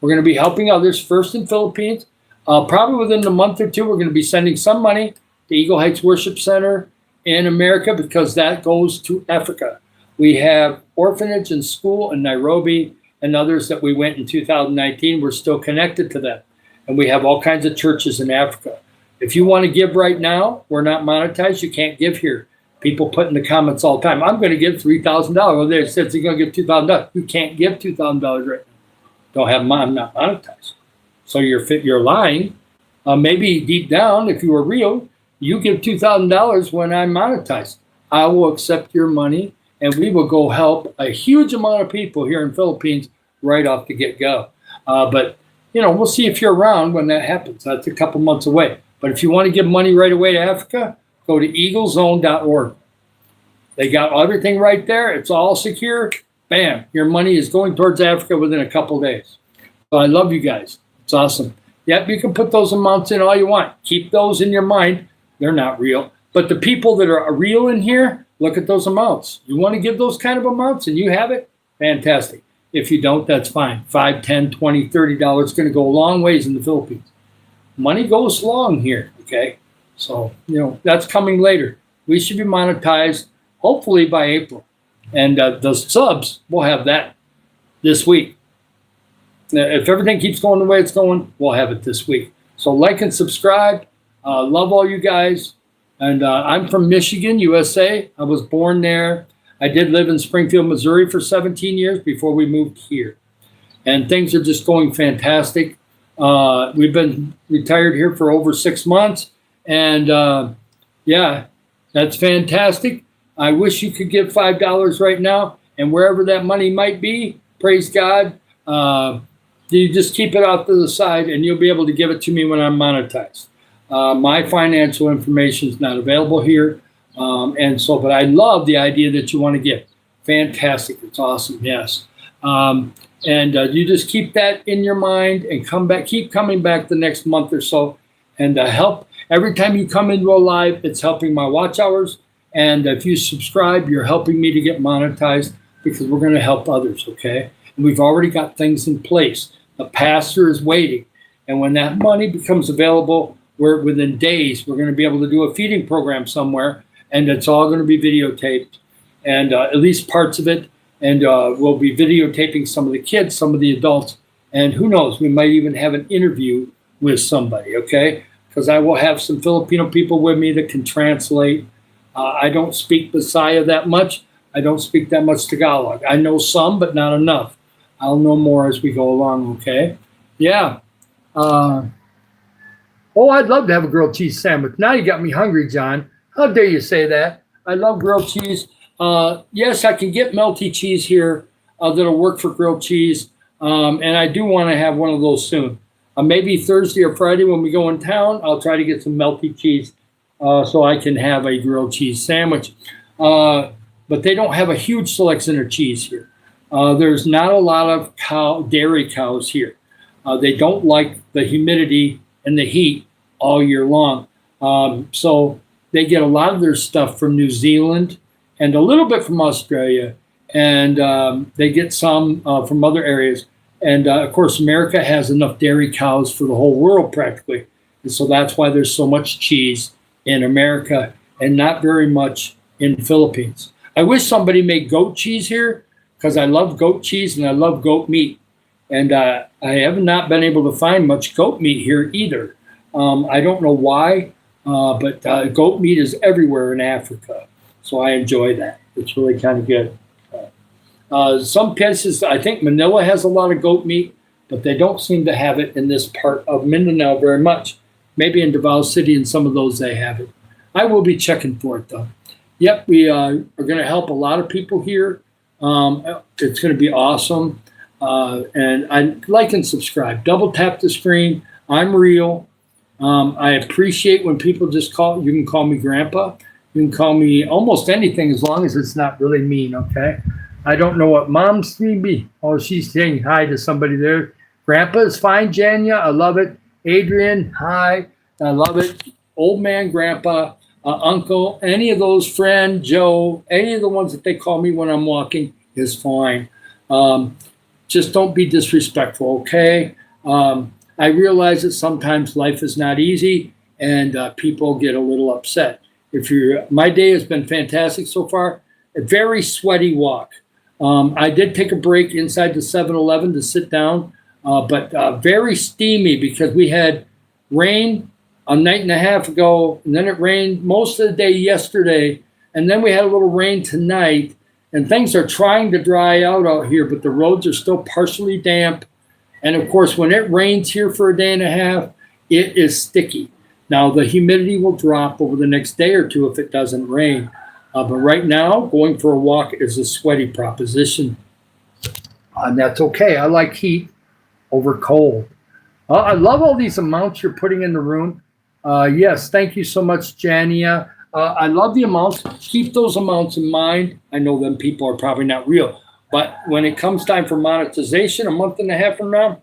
[SPEAKER 1] We're going to be helping others first in Philippines. Probably within a month or 2, we're going to be sending some money to Eagle Heights Worship Center in America because that goes to Africa. We have orphanage and school in Nairobi and others that we went in 2019. We're still connected to them. And we have all kinds of churches in Africa. If you want to give right now, we're not monetized. You can't give here. People put in the comments all the time, I'm going to give $3,000. Well, they said you're going to give $2,000. You can't give $2,000 right now. Don't have I'm not monetized. So you're lying. Maybe deep down, if you were real, You give $2,000 when I monetize. I will accept your money, and we will go help a huge amount of people here in Philippines right off the get-go. But we'll see if you're around when that happens. That's a couple months away. But if you want to give money right away to Africa, go to eaglezone.org. They got everything right there. It's all secure. Bam, your money is going towards Africa within a couple of days. So I love you guys. It's awesome. Yep, you can put those amounts in all you want. Keep those in your mind. They're not real. But the people that are real in here, look at those amounts. You want to give those kind of amounts and you have it? Fantastic. If you don't, that's fine. $5, $10, $20, $30 is going to go a long ways in the Philippines. Money goes long here, okay? So, that's coming later. We should be monetized hopefully by April. And the subs, we'll have that this week. Now, if everything keeps going the way it's going, we'll have it this week. So like and subscribe. Love all you guys. And I'm from Michigan, USA. I was born there. I did live in Springfield, Missouri for 17 years before we moved here. And things are just going fantastic. We've been retired here for over 6 months. And yeah, that's fantastic. I wish you could give $5 right now, and wherever that money might be, praise God, you just keep it off to the side, and you'll be able to give it to me when I'm monetized. My financial information is not available here, but I love the idea that you want to give. Fantastic. It's awesome. Yes. You just keep that in your mind and keep coming back the next month or so, and help. Every time you come into a live, it's helping my watch hours. And if you subscribe, you're helping me to get monetized because we're going to help others, okay? And we've already got things in place. The pastor is waiting. And when that money becomes available, within days, we're going to be able to do a feeding program somewhere, and it's all going to be videotaped, and at least parts of it. And we'll be videotaping some of the kids, some of the adults, and who knows, we might even have an interview with somebody, okay? Because I will have some Filipino people with me that can translate. I don't speak Bisaya that much. I don't speak that much Tagalog. I know some, but not enough. I'll know more as we go along, okay? Yeah. I'd love to have a grilled cheese sandwich. Now you got me hungry, John. How dare you say that? I love grilled cheese. Yes, I can get melty cheese here that'll work for grilled cheese. And I do want to have one of those soon. Maybe Thursday or Friday when we go in town, I'll try to get some melty cheese. So I can have a grilled cheese sandwich. But they don't have a huge selection of cheese here. There's not a lot of dairy cows here. They don't like the humidity and the heat all year long. So they get a lot of their stuff from New Zealand and a little bit from Australia. And they get some from other areas. And of course, America has enough dairy cows for the whole world practically. And so that's why there's so much cheese in America and not very much in the Philippines. I wish somebody made goat cheese here because I love goat cheese and I love goat meat. And I have not been able to find much goat meat here either. I don't know why, but goat meat is everywhere in Africa. So I enjoy that. It's really kind of good. Some places, I think Manila has a lot of goat meat, but they don't seem to have it in this part of Mindanao very much. Maybe in Davao City and some of those they have it. I will be checking for it though. Yep, we are going to help a lot of people here. It's going to be awesome. And I like and subscribe. Double tap the screen. I'm real. I appreciate when people just call. You can call me Grandpa. You can call me almost anything as long as it's not really mean, okay? I don't know what Mom's me. Oh, she's saying hi to somebody there. Grandpa is fine, Janya. I love it. Adrian, hi. I love it. Old man, Grandpa, Uncle, any of those, friend, Joe, any of the ones that they call me when I'm walking is fine. Just don't be disrespectful, okay? I realize that sometimes life is not easy and people get a little upset. My day has been fantastic so far. A very sweaty walk. I did take a break inside the 7-Eleven to sit down. But very steamy because we had rain a night and a half ago, and then it rained most of the day yesterday, and then we had a little rain tonight, and things are trying to dry out here, but the roads are still partially damp. And of course, when it rains here for a day and a half, it is sticky. Now, the humidity will drop over the next day or two if it doesn't rain. But right now, going for a walk is a sweaty proposition. And that's okay. I like heat over cold. I love all these amounts you're putting in the room. Yes, thank you so much, Jania. I love the amounts. Keep those amounts in mind. I know them people are probably not real. But when it comes time for monetization a month and a half from now,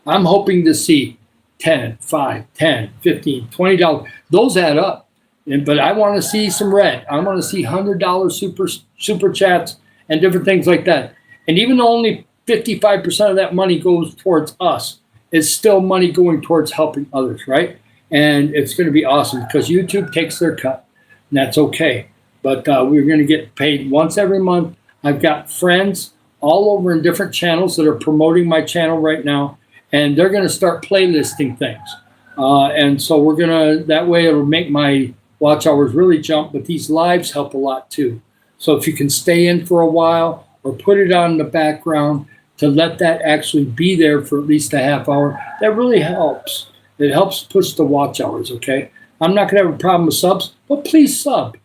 [SPEAKER 1] I'm hoping to see 10, 5, 10, 15, $20. Those add up. But I want to see some red. I want to see $100 super chats and different things like that. And even though only 55% of that money goes towards us, it's still money going towards helping others, right? And it's going to be awesome because YouTube takes their cut, and that's okay. But we're going to get paid once every month. I've got friends all over in different channels that are promoting my channel right now, and they're going to start playlisting things. And so we're going to, that way it'll make my watch hours really jump, but these lives help a lot too. So if you can stay in for a while or put it on in the background to let that actually be there for at least a half hour, that really helps. It helps push the watch hours, okay? I'm not going to have a problem with subs, but please sub.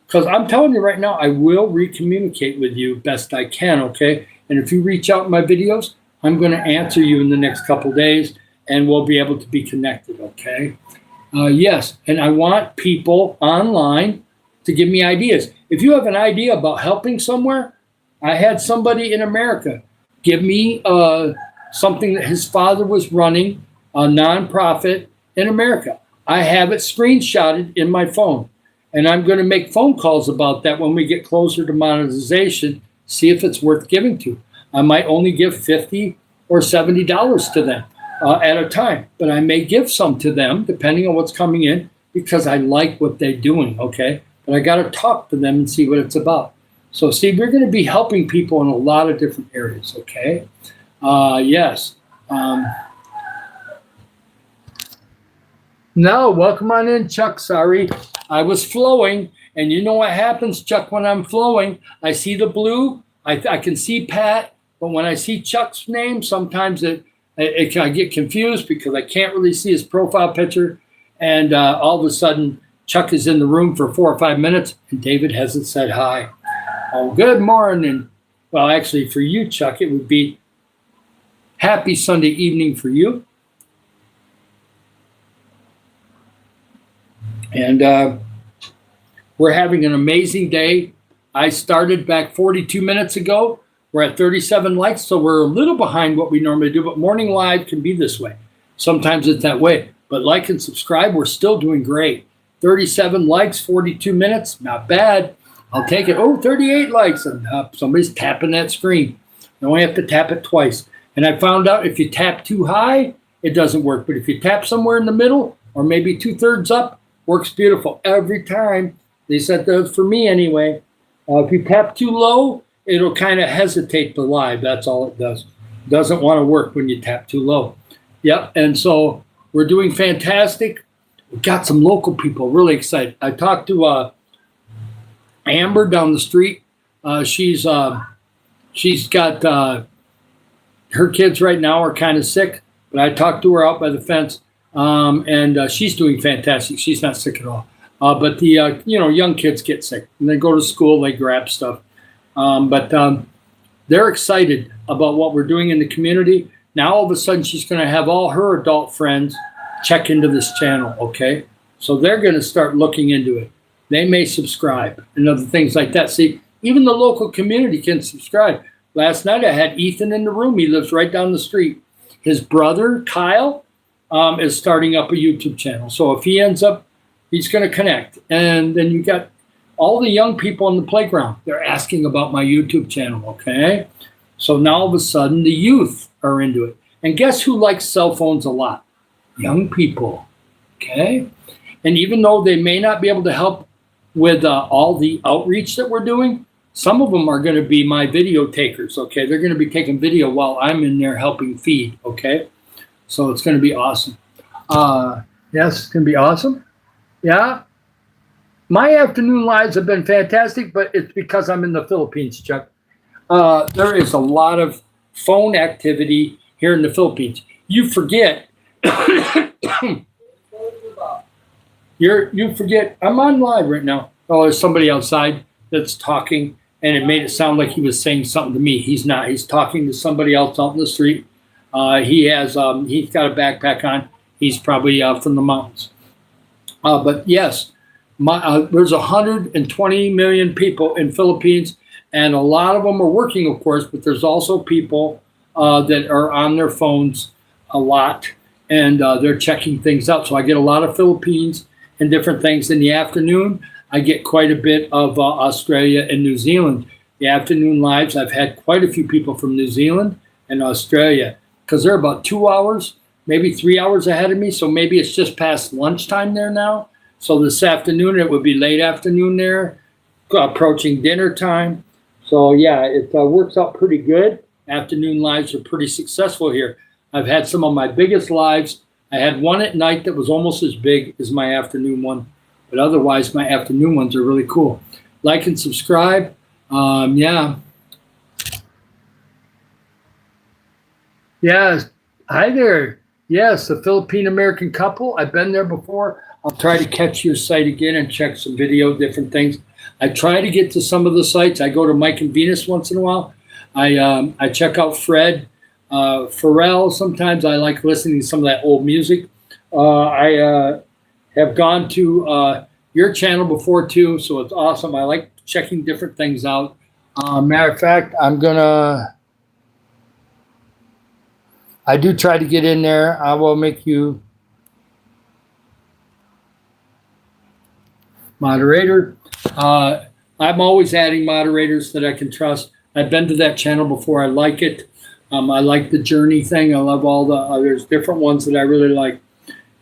[SPEAKER 1] Because I'm telling you right now, I will recommunicate with you best I can, okay? And if you reach out in my videos, I'm going to answer you in the next couple days, and we'll be able to be connected, okay? Yes, and I want people online to give me ideas. If you have an idea about helping somewhere, I had somebody in America give me something that his father was running, a nonprofit in America. I have it screenshotted in my phone, and I'm going to make phone calls about that when we get closer to monetization, see if it's worth giving to. I might only give $50 or $70 to them at a time, but I may give some to them depending on what's coming in because I like what they're doing, okay? But I got to talk to them and see what it's about. So see, we're going to be helping people in a lot of different areas, okay? Yes. No, welcome on in, Chuck. Sorry, I was flowing, and you know what happens, Chuck, when I'm flowing? I see the blue, I can see Pat, but when I see Chuck's name, sometimes I get confused because I can't really see his profile picture, and all of a sudden, Chuck is in the room for 4 or 5 minutes, and David hasn't said hi. Oh, good morning. Well, actually, for you, Chuck, it would be happy Sunday evening for you. And we're having an amazing day. I started back 42 minutes ago. We're at 37 likes, so we're a little behind what we normally do, but morning live can be this way. Sometimes it's that way. But like and subscribe, we're still doing great. 37 likes, 42 minutes, not bad. I'll take it. Oh, 38 likes. And somebody's tapping that screen. You only have to tap it twice. And I found out if you tap too high, it doesn't work. But if you tap somewhere in the middle or maybe 2/3 up, works beautiful every time. They said that for me anyway. If you tap too low, it'll kind of hesitate the live. That's all it does. It doesn't want to work when you tap too low. Yep. And so we're doing fantastic. We've got some local people really excited. I talked to Amber down the street. She's got her kids right now are kind of sick, but I talked to her out by the fence. And she's doing fantastic. She's not sick at all. But the young kids get sick and they go to school, they grab stuff. But they're excited about what we're doing in the community. Now all of a sudden she's going to have all her adult friends check into this channel. Okay, so they're going to start looking into it. They may subscribe and other things like that. See, even the local community can subscribe. Last night I had Ethan in the room. He lives right down the street. His brother Kyle is starting up a YouTube channel. So if he ends up, he's going to connect. And then you got all the young people on the playground. They're asking about my YouTube channel, okay? So now all of a sudden the youth are into it. And guess who likes cell phones a lot? Young people, okay? And even though they may not be able to help with all the outreach that we're doing, some of them are going to be my video takers, okay? They're going to be taking video while I'm in there helping feed, okay? So it's going to be awesome. Yes, it's going to be awesome. Yeah. My afternoon lives have been fantastic, but it's because I'm in the Philippines, Chuck. There is a lot of phone activity here in the Philippines. You forget You forget I'm on live right now. Oh, there's somebody outside that's talking, and it made it sound like he was saying something to me. He's not. He's talking to somebody else out in the street. He's got a backpack on. He's probably from the mountains. But yes, there's 120 million people in Philippines, and a lot of them are working, of course. But there's also people that are on their phones a lot, and they're checking things out. So I get a lot of Philippines and different things in the afternoon. I get quite a bit of Australia and New Zealand. The afternoon lives, I've had quite a few people from New Zealand and Australia because they're about 2 hours, maybe 3 hours ahead of me. So maybe it's just past lunchtime there now. So this afternoon, it would be late afternoon there, approaching dinner time. So yeah, it works out pretty good. Afternoon lives are pretty successful here. I've had some of my biggest lives. I had one at night that was almost as big as my afternoon one. But otherwise, my afternoon ones are really cool. Like and subscribe. Yeah. Yes. Hi there. Yes, the Philippine American couple. I've been there before. I'll try to catch your site again and check some video, different things. I try to get to some of the sites. I go to Mike and Venus once in a while. I check out Fred Pharrell. Sometimes I like listening to some of that old music. I have gone to your channel before too, so it's awesome. I like checking different things out. Matter of fact, I do try to get in there. I will make you moderator. I'm always adding moderators that I can trust. I've been to that channel before. I like it. I like the journey thing. I love all the there's different ones that I really like.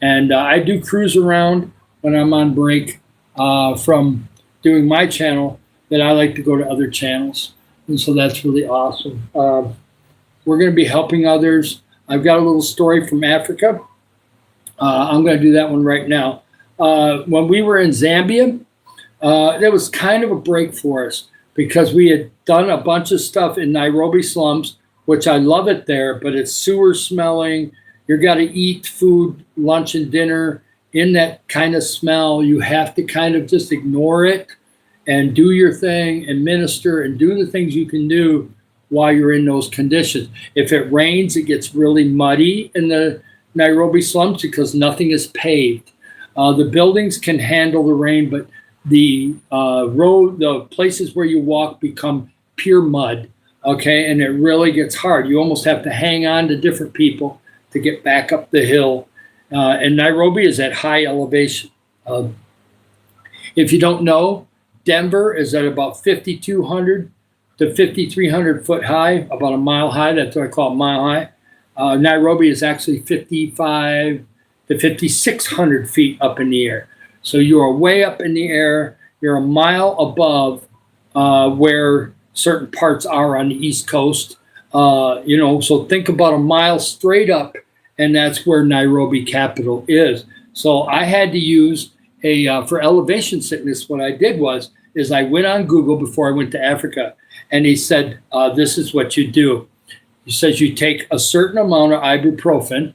[SPEAKER 1] And I do cruise around when I'm on break from doing my channel, that I like to go to other channels. And so that's really awesome. We're going to be helping others. I've got a little story from Africa. I'm going to do that one right now. When we were in Zambia, it was kind of a break for us because we had done a bunch of stuff in Nairobi slums, which I love it there, but it's sewer smelling. You got to eat food, lunch and dinner in that kind of smell. You have to kind of just ignore it and do your thing and minister and do the things you can do while you're in those conditions. If it rains, it gets really muddy in the Nairobi slums because nothing is paved. The buildings can handle the rain, but the the places where you walk become pure mud, okay? And it really gets hard. You almost have to hang on to different people to get back up the hill. And Nairobi is at high elevation. If you don't know, Denver is at about 5,200 to 5,300 foot high, about a mile high. That's what I call it, mile high. Nairobi is actually 55 to 5,600 feet up in the air. So you are way up in the air. You're a mile above where certain parts are on the East Coast. So think about a mile straight up, and that's where Nairobi capital is. So I had to use for elevation sickness. What I did is I went on Google before I went to Africa, and he said, this is what you do. He says you take a certain amount of ibuprofen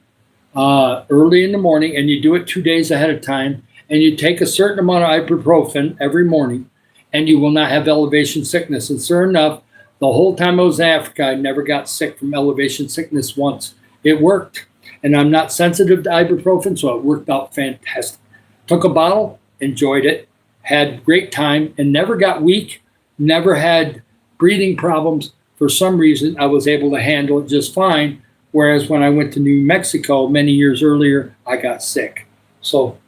[SPEAKER 1] early in the morning, and you do it 2 days ahead of time, and you take a certain amount of ibuprofen every morning, and you will not have elevation sickness. And sure enough, the whole time I was in Africa, I never got sick from elevation sickness once. It worked. And I'm not sensitive to ibuprofen, so it worked out fantastic. Took a bottle, enjoyed it, had great time, and never got weak, never had breathing problems. For some reason, I was able to handle it just fine. Whereas when I went to New Mexico many years earlier, I got sick. So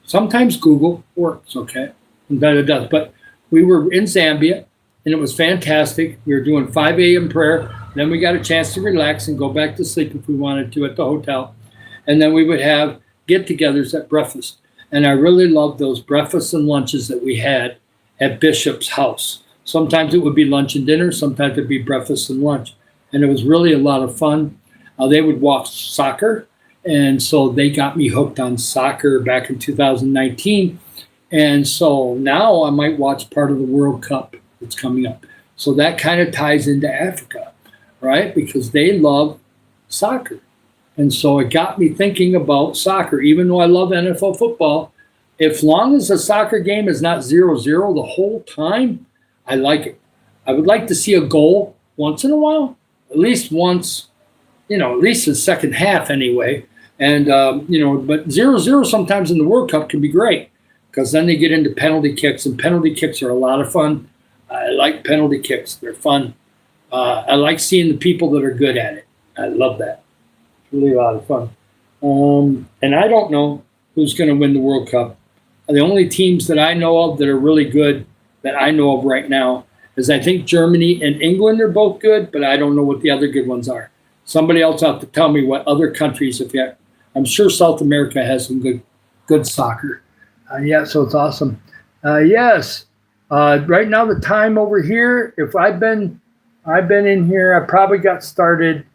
[SPEAKER 1] sometimes Google works, okay? And that it does. But we were in Zambia, and it was fantastic. We were doing 5 a.m. prayer. Then we got a chance to relax and go back to sleep if we wanted to at the hotel. And then we would have get-togethers at breakfast. And I really loved those breakfasts and lunches that we had at Bishop's house. Sometimes it would be lunch and dinner. Sometimes it would be breakfast and lunch. And it was really a lot of fun. They would watch soccer. And so they got me hooked on soccer back in 2019. And so now I might watch part of the World Cup that's coming up. So that kind of ties into Africa, right? Because they love soccer. And so it got me thinking about soccer. Even though I love NFL football, As long as the soccer game is not 0-0 the whole time, I like it. I would like to see a goal once in a while, at least once, at least the second half anyway. And, but 0-0 sometimes in the World Cup can be great because then they get into penalty kicks, and penalty kicks are a lot of fun. I like penalty kicks. They're fun. I like seeing the people that are good at it. I love that. It's really a lot of fun. And I don't know who's going to win the World Cup. The only teams that I know of that are really good that I know of right now is I think Germany and England are both good, but I don't know what the other good ones are. Somebody else have to tell me what other countries have got. I'm sure South America has some good soccer. So it's awesome. Yes. Right now the time over here, if I've been in here, I probably got started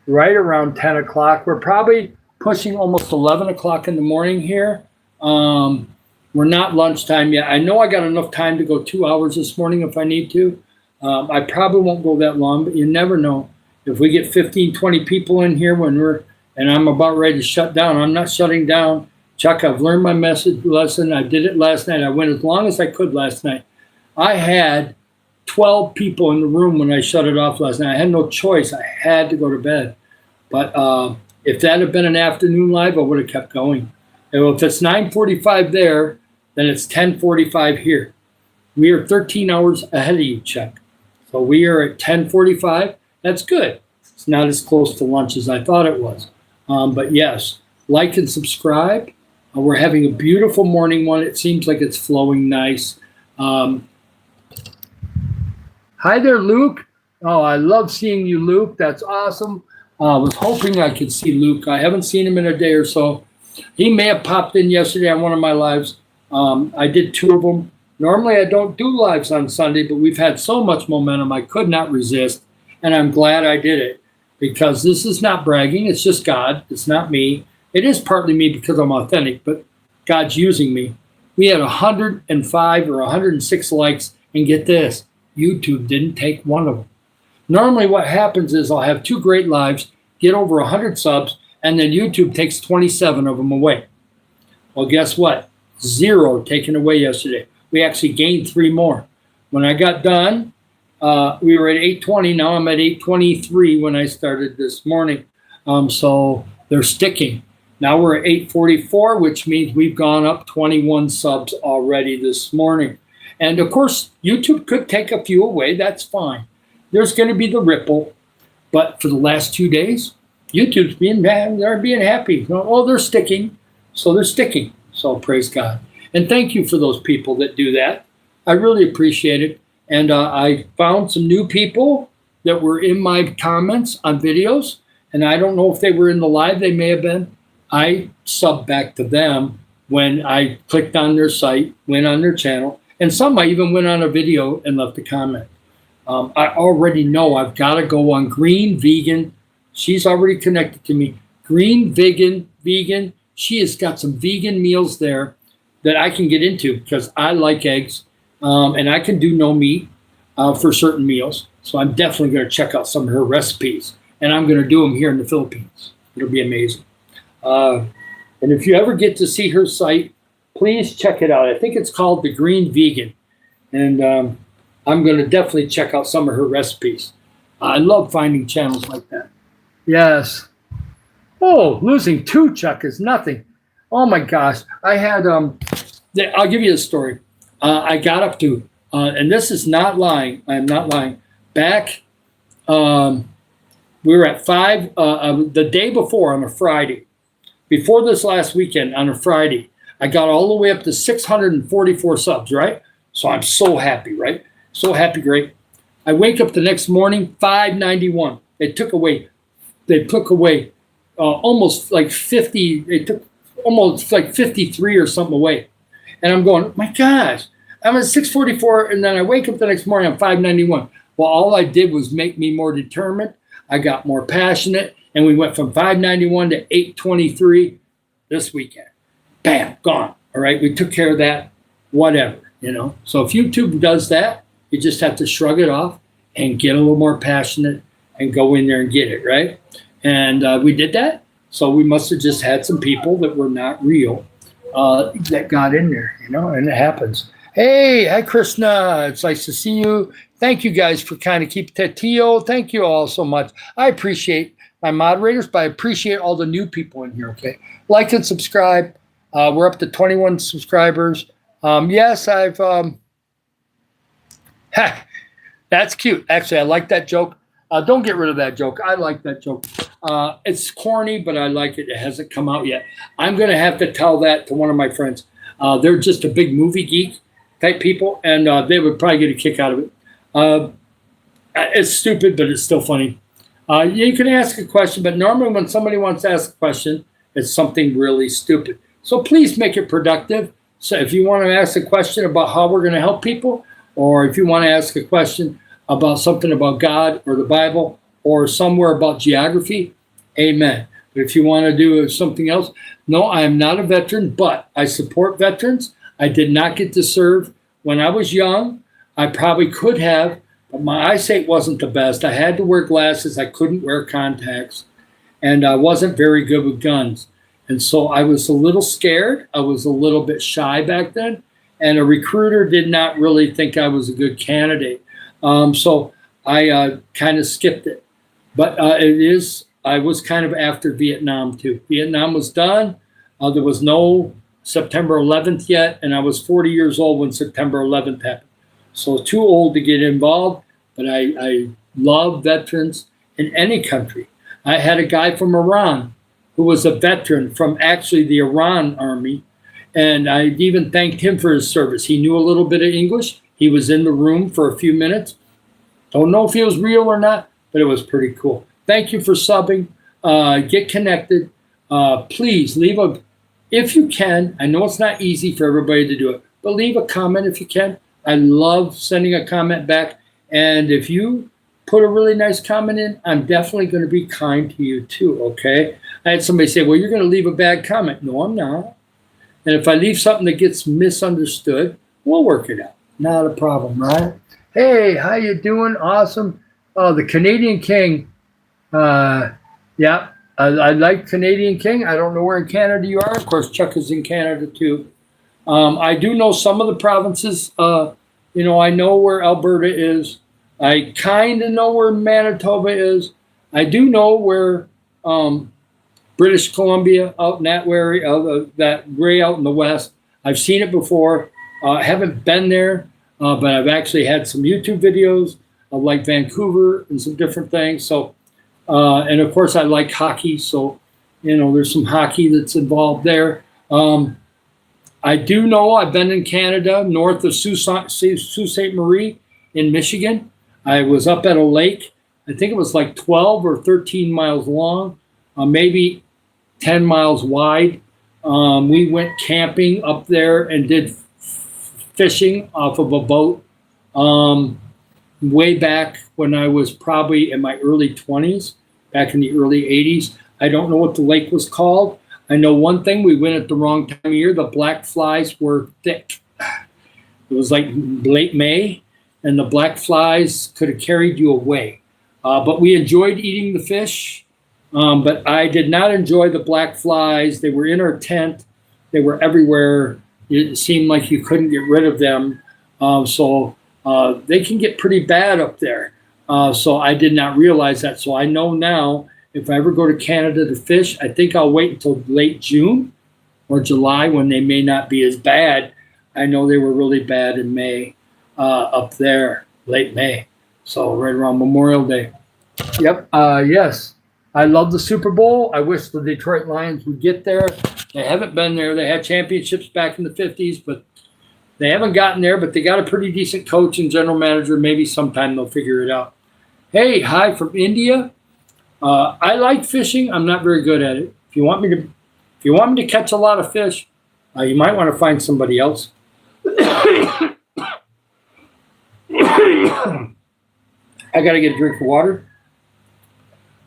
[SPEAKER 1] right around 10 o'clock. We're probably pushing almost 11 o'clock in the morning here. We're not lunchtime yet. I know I got enough time to go 2 hours this morning if I need to. I probably won't go that long, but you never know. If we get 15, 20 people in here and I'm about ready to shut down, I'm not shutting down. Chuck, I've learned my lesson. I did it last night. I went as long as I could last night. I had 12 people in the room when I shut it off last night. I had no choice. I had to go to bed. But if that had been an afternoon live, I would have kept going. And if it's 9:45 there, then it's 10:45 here. We are 13 hours ahead of you, Chuck. So we are at 10:45. That's good. It's not as close to lunch as I thought it was. But yes, like and subscribe. We're having a beautiful morning one. It seems like it's flowing nice. Hi there, Luke. Oh, I love seeing you, Luke. That's awesome. I was hoping I could see Luke. I haven't seen him in a day or so. He may have popped in yesterday on one of my lives. I did 2 of them. Normally I don't do lives on Sunday, but we've had so much momentum I could not resist, and I'm glad I did it because this is not bragging. It's just God. It's not me. It is partly me because I'm authentic, but God's using me. We had 105 or 106 likes, and get this, YouTube didn't take one of them. Normally what happens is I'll have 2 great lives, get over 100 subs, and then YouTube takes 27 of them away. Well, guess what? 0 taken away yesterday. We actually gained 3 more. When I got done, we were at 820. Now I'm at 823 when I started this morning. So they're sticking. Now we're at 844, which means we've gone up 21 subs already this morning. And of course, YouTube could take a few away. That's fine. There's going to be the ripple. But for the last 2 days, YouTube's they're being happy. Oh, they're sticking. So they're sticking. So praise God. And thank you for those people that do that. I really appreciate it. And I found some new people that were in my comments on videos. And I don't know if they were in the live. They may have been. I subbed back to them when I clicked on their site, went on their channel. And some I even went on a video and left a comment. I already know I've got to go on Green Vegan. She's already connected to me. Green Vegan. She has got some vegan meals there that I can get into because I like eggs. And I can do no meat for certain meals. So I'm definitely going to check out some of her recipes. And I'm going to do them here in the Philippines. It'll be amazing. And if you ever get to see her site, please check it out. I think it's called The Green Vegan. And I'm going to definitely check out some of her recipes. I love finding channels like that. Yes. Oh, losing 2, Chuck, is nothing. Oh, my gosh. I had, I'll give you a story. I got up to, and this is not lying. I am not lying. Back, we were at 5, the day before on a Friday. Before this last weekend on a Friday, I got all the way up to 644 subs, right? So I'm so happy, right? So happy, great. I wake up the next morning, 591. They took away almost like 50. They took almost like 53 or something away. And I'm going, my gosh, I'm at 644. And then I wake up the next morning, I'm 591. Well, all I did was make me more determined. I got more passionate. And we went from 591 to 823 this weekend. Bam, gone. All right, we took care of that, whatever, So if YouTube does that, you just have to shrug it off and get a little more passionate and go in there and get it, right? And we did that. So we must have just had some people that were not real. that got in there, and it happens. Hey, hi, Krishna. It's nice to see you. Thank you guys for kind of keeping that. Tio, thank you all so much. I appreciate my moderators, but I appreciate all the new people in here, okay? Like and subscribe. We're up to 21 subscribers. Yes, I've... that's cute. Actually, I like that joke. Don't get rid of that joke. I like that joke. It's corny, but I like it. It hasn't come out yet. I'm going to have to tell that to one of my friends. They're just a big movie geek type people, and they would probably get a kick out of it. It's stupid, but it's still funny. You can ask a question, but normally when somebody wants to ask a question, it's something really stupid. So please make it productive. So if you want to ask a question about how we're going to help people, or if you want to ask a question about something about God or the Bible or somewhere about geography, amen. But if you want to do something else, no, I am not a veteran, but I support veterans. I did not get to serve when I was young. I probably could have, but my eyesight wasn't the best. I had to wear glasses. I couldn't wear contacts, and I wasn't very good with guns. And so I was a little scared. I was a little bit shy back then, and a recruiter did not really think I was a good candidate. So I kind of skipped it. But I was kind of after Vietnam too. Vietnam was done. There was no September 11th yet, and I was 40 years old when September 11th happened. So too old to get involved, but I love veterans in any country. I had a guy from Iran who was a veteran from actually the Iran army, and I even thanked him for his service. He knew a little bit of English. He was in the room for a few minutes. Don't know if he was real or not, but it was pretty cool. Thank you for subbing. Get connected. Please leave if you can. I know it's not easy for everybody to do it, but leave a comment if you can. I love sending a comment back. And if you put a really nice comment in, I'm definitely going to be kind to you too, okay? I had somebody say, well, you're going to leave a bad comment. No, I'm not. And if I leave something that gets misunderstood, we'll work it out. Not a problem, right? Hey, how you doing? Awesome. Oh, the Canadian King. Yeah, I like Canadian King. I don't know where in Canada you are. Of course, Chuck is in Canada too. I do know some of the provinces. I know where Alberta is. I kind of know where Manitoba is. I do know where British Columbia, out in that area, that way out in the west. I've seen it before. I haven't been there, but I've actually had some YouTube videos of like Vancouver and some different things. So, and of course I like hockey. So, there's some hockey that's involved there. I do know I've been in Canada, north of Sault Ste. Marie in Michigan. I was up at a lake. I think it was like 12 or 13 miles long, maybe 10 miles wide. We went camping up there and did fishing off of a boat way back when I was probably in my early 20s, back in the early 80s. I don't know what the lake was called. I know one thing, we went at the wrong time of year. The black flies were thick. It was like late May, and the black flies could have carried you away. But we enjoyed eating the fish, but I did not enjoy the black flies. They were in our tent. They were everywhere. It seemed like you couldn't get rid of them. So they can get pretty bad up there. So I did not realize that. So I know now, if I ever go to Canada to fish, I think I'll wait until late June or July when they may not be as bad. I know they were really bad in May up there, late May. So right around Memorial Day. Yep. Yes. I love the Super Bowl. I wish the Detroit Lions would get there. They haven't been there. They had championships back in the 50s, but they haven't gotten there. But they got a pretty decent coach and general manager. Maybe sometime they'll figure it out. Hey, hi from India. I like fishing. I'm not very good at it. If you want me to catch a lot of fish, you might want to find somebody else. I got to get a drink of water.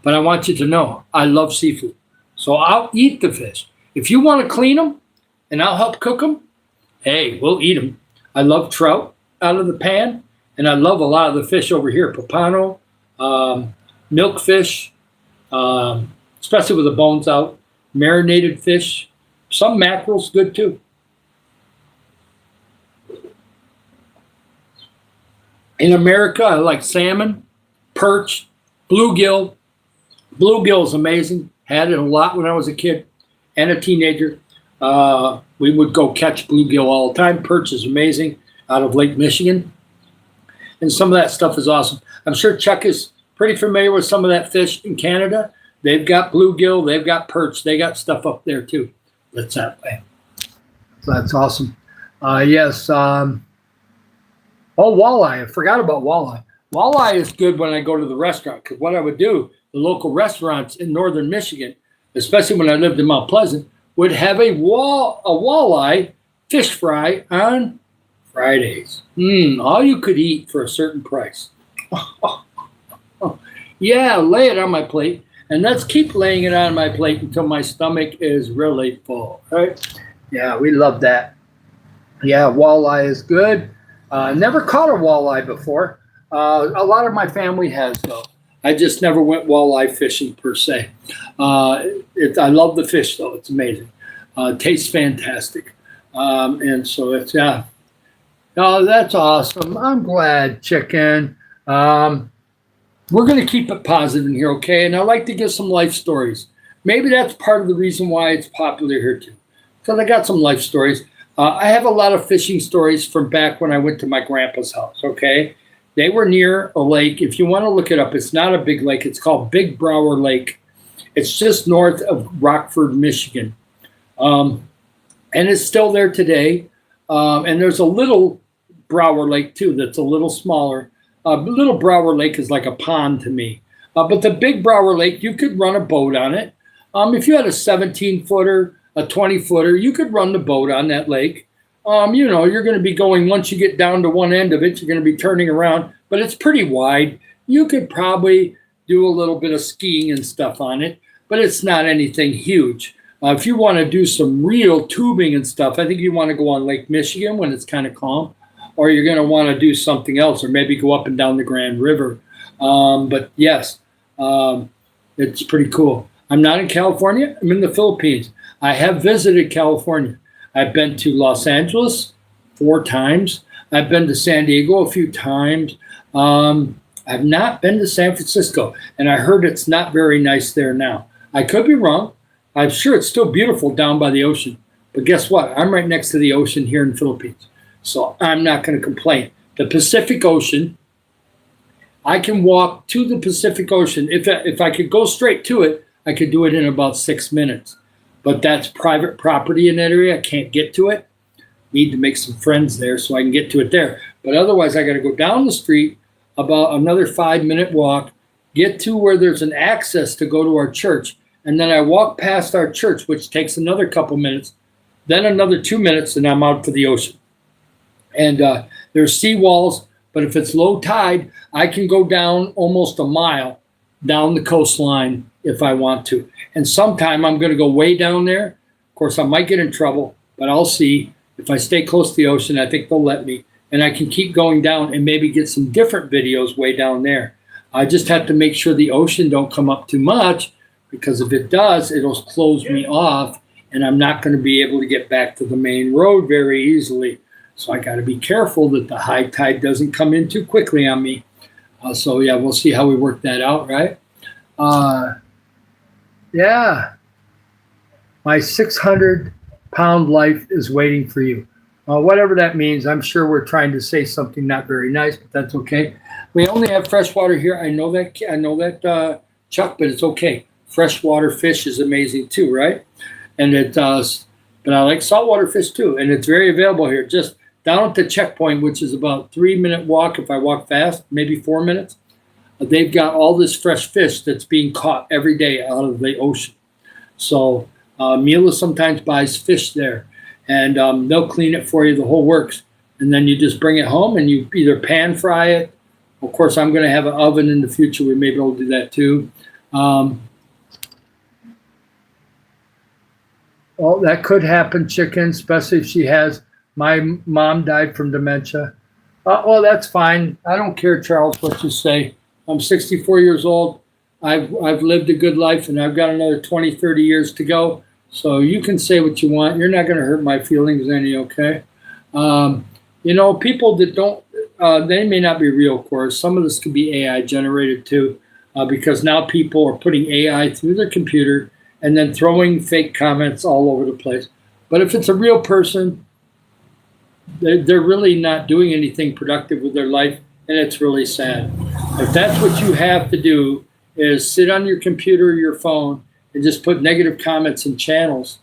[SPEAKER 1] But I want you to know, I love seafood. So I'll eat the fish. If you want to clean them and I'll help cook them, hey, we'll eat them. I love trout out of the pan, and I love a lot of the fish over here, papano, milkfish, especially with the bones out, marinated fish. Some mackerel's good too. In America, I like salmon, perch, bluegill. Bluegill is amazing. Had it a lot when I was a kid and a teenager. We would go catch bluegill all the time. Perch is amazing out of Lake Michigan. And some of that stuff is awesome. I'm sure Chuck is pretty familiar with some of that fish in Canada. They've got bluegill, they've got perch, they got stuff up there too. That's that way. So that's awesome. Yes. Oh, walleye. I forgot about walleye. Walleye is good when I go to the restaurant because what I would do, the local restaurants in northern Michigan, especially when I lived in Mount Pleasant, would have a walleye fish fry on Fridays. All you could eat for a certain price. Yeah, lay it on my plate. And let's keep laying it on my plate until my stomach is really full. Right? Yeah, we love that. Yeah, walleye is good. Never caught a walleye before. A lot of my family has, though. I just never went walleye fishing per se. I love the fish, though. It's amazing. Tastes fantastic. And so it's, yeah. Oh, that's awesome. I'm glad, Chicken. We're going to keep it positive in here, okay? And I like to give some life stories. Maybe that's part of the reason why it's popular here, too. Because I got some life stories. I have a lot of fishing stories from back when I went to my grandpa's house, okay? They were near a lake. If you want to look it up, it's not a big lake. It's called Big Brower Lake. It's just north of Rockford, Michigan. And it's still there today. And there's a little Brower Lake, too, that's a little smaller. Little Brower Lake is like a pond to me. But the Big Brower Lake, you could run a boat on it. If you had a 17-footer, a 20-footer, you could run the boat on that lake. You're going to be going, once you get down to one end of it, you're going to be turning around, but it's pretty wide. You could probably do a little bit of skiing and stuff on it, but it's not anything huge. If you want to do some real tubing and stuff, I think you want to go on Lake Michigan when it's kind of calm, or you're going to want to do something else, or maybe go up and down the Grand River. But yes, it's pretty cool. I'm not in California. I'm in the Philippines. I have visited California. I've been to Los Angeles 4 times. I've been to San Diego a few times. I've not been to San Francisco, and I heard it's not very nice there now. I could be wrong. I'm sure it's still beautiful down by the ocean. But guess what? I'm right next to the ocean here in the Philippines. So I'm not going to complain. The Pacific Ocean, I can walk to the Pacific Ocean. If I could go straight to it, I could do it in about 6 minutes. But that's private property in that area. I can't get to it. Need to make some friends there so I can get to it there. But otherwise, I got to go down the street, about another 5-minute walk, get to where there's an access to go to our church. And then I walk past our church, which takes another couple minutes, then another 2 minutes, and I'm out for the ocean. And there's seawalls, but if it's low tide, I can go down almost a mile down the coastline if I want to. And sometime I'm going to go way down there. Of course, I might get in trouble, but I'll see. If I stay close to the ocean, I think they'll let me. And I can keep going down and maybe get some different videos way down there. I just have to make sure the ocean don't come up too much, because if it does, it'll close me off, and I'm not going to be able to get back to the main road very easily. So I got to be careful that the high tide doesn't come in too quickly on me. So yeah, we'll see how we work that out, right? Yeah. My 600-pound life is waiting for you. Whatever that means, I'm sure we're trying to say something not very nice, but that's okay. We only have fresh water here. I know that, Chuck, but it's okay. Freshwater fish is amazing too, right? And it does. But I like saltwater fish too, and it's very available here. Just down at the checkpoint, which is about 3-minute walk if I walk fast, maybe 4 minutes. They've got all this fresh fish that's being caught every day out of the ocean. So Mila sometimes buys fish there, and they'll clean it for you, the whole works. And then you just bring it home and you either pan fry it. Of course, I'm going to have an oven in the future. We may be able to do that too. Well, that could happen, Chicken, especially if she has. My mom died from dementia. Well, that's fine. I don't care, Charles, what you say. I'm 64 years old. I've lived a good life, and I've got another 20, 30 years to go. So you can say what you want. You're not going to hurt my feelings any, okay? People that don't, they may not be real, of course. Some of this could be AI generated too, because now people are putting AI through their computer and then throwing fake comments all over the place. But if it's a real person, they're really not doing anything productive with their life, and it's really sad. If that's what you have to do is sit on your computer or your phone and just put negative comments and channels,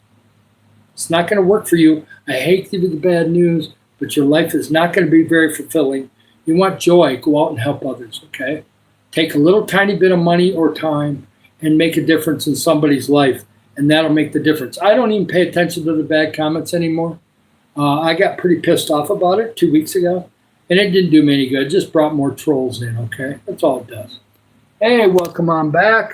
[SPEAKER 1] it's not going to work for you. I hate to give you the bad news, but your life is not going to be very fulfilling. You want joy, go out and help others, okay? Take a little tiny bit of money or time and make a difference in somebody's life, and that'll make the difference. I don't even pay attention to the bad comments anymore. I got pretty pissed off about it 2 weeks ago, and it didn't do me any good. It just brought more trolls in, okay? That's all it does. Hey, welcome on back.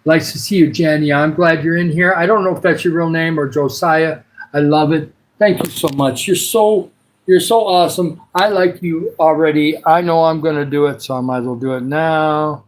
[SPEAKER 1] Nice to see you, Jenny. I'm glad you're in here. I don't know if that's your real name or Josiah. I love it. Thank you so much. You're so awesome. I like you already. I know I'm going to do it, so I might as well do it now.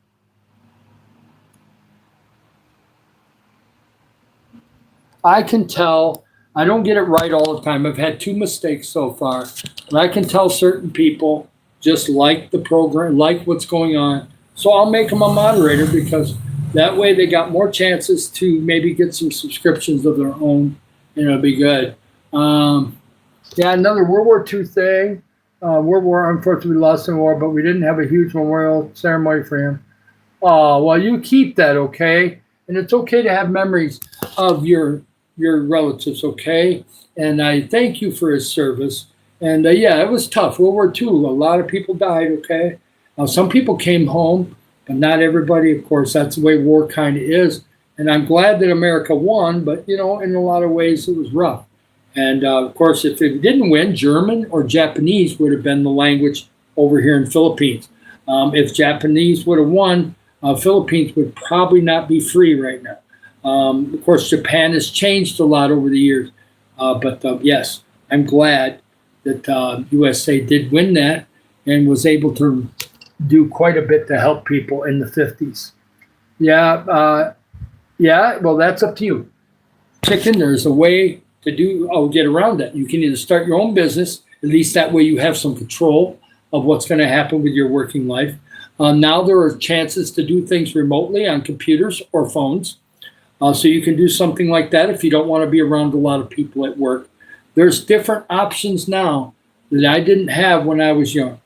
[SPEAKER 1] I can tell. I don't get it right all the time. I've had 2 mistakes so far. But I can tell certain people just like the program, like what's going on. So I'll make them a moderator because that way they got more chances to maybe get some subscriptions of their own, and it'll be good. Another World War II thing. World War, unfortunately, we lost in war, but we didn't have a huge memorial ceremony for him. Oh, well, you keep that, okay? And it's okay to have memories of your relatives, okay? And I thank you for his service. And it was tough. World War II, a lot of people died, okay? Now, some people came home, but not everybody, of course. That's the way war kind of is. And I'm glad that America won, but, in a lot of ways it was rough. And, of course, if it didn't win, German or Japanese would have been the language over here in Philippines. If Japanese would have won, Philippines would probably not be free right now. Of course, Japan has changed a lot over the years. But yes, I'm glad that USA did win that and was able to do quite a bit to help people in the 50s. Well, that's up to you. Chicken, there's a way to get around that. You can either start your own business, at least that way you have some control of what's going to happen with your working life. Now there are chances to do things remotely on computers or phones. So you can do something like that if you don't want to be around a lot of people at work. There's different options now that I didn't have when I was young.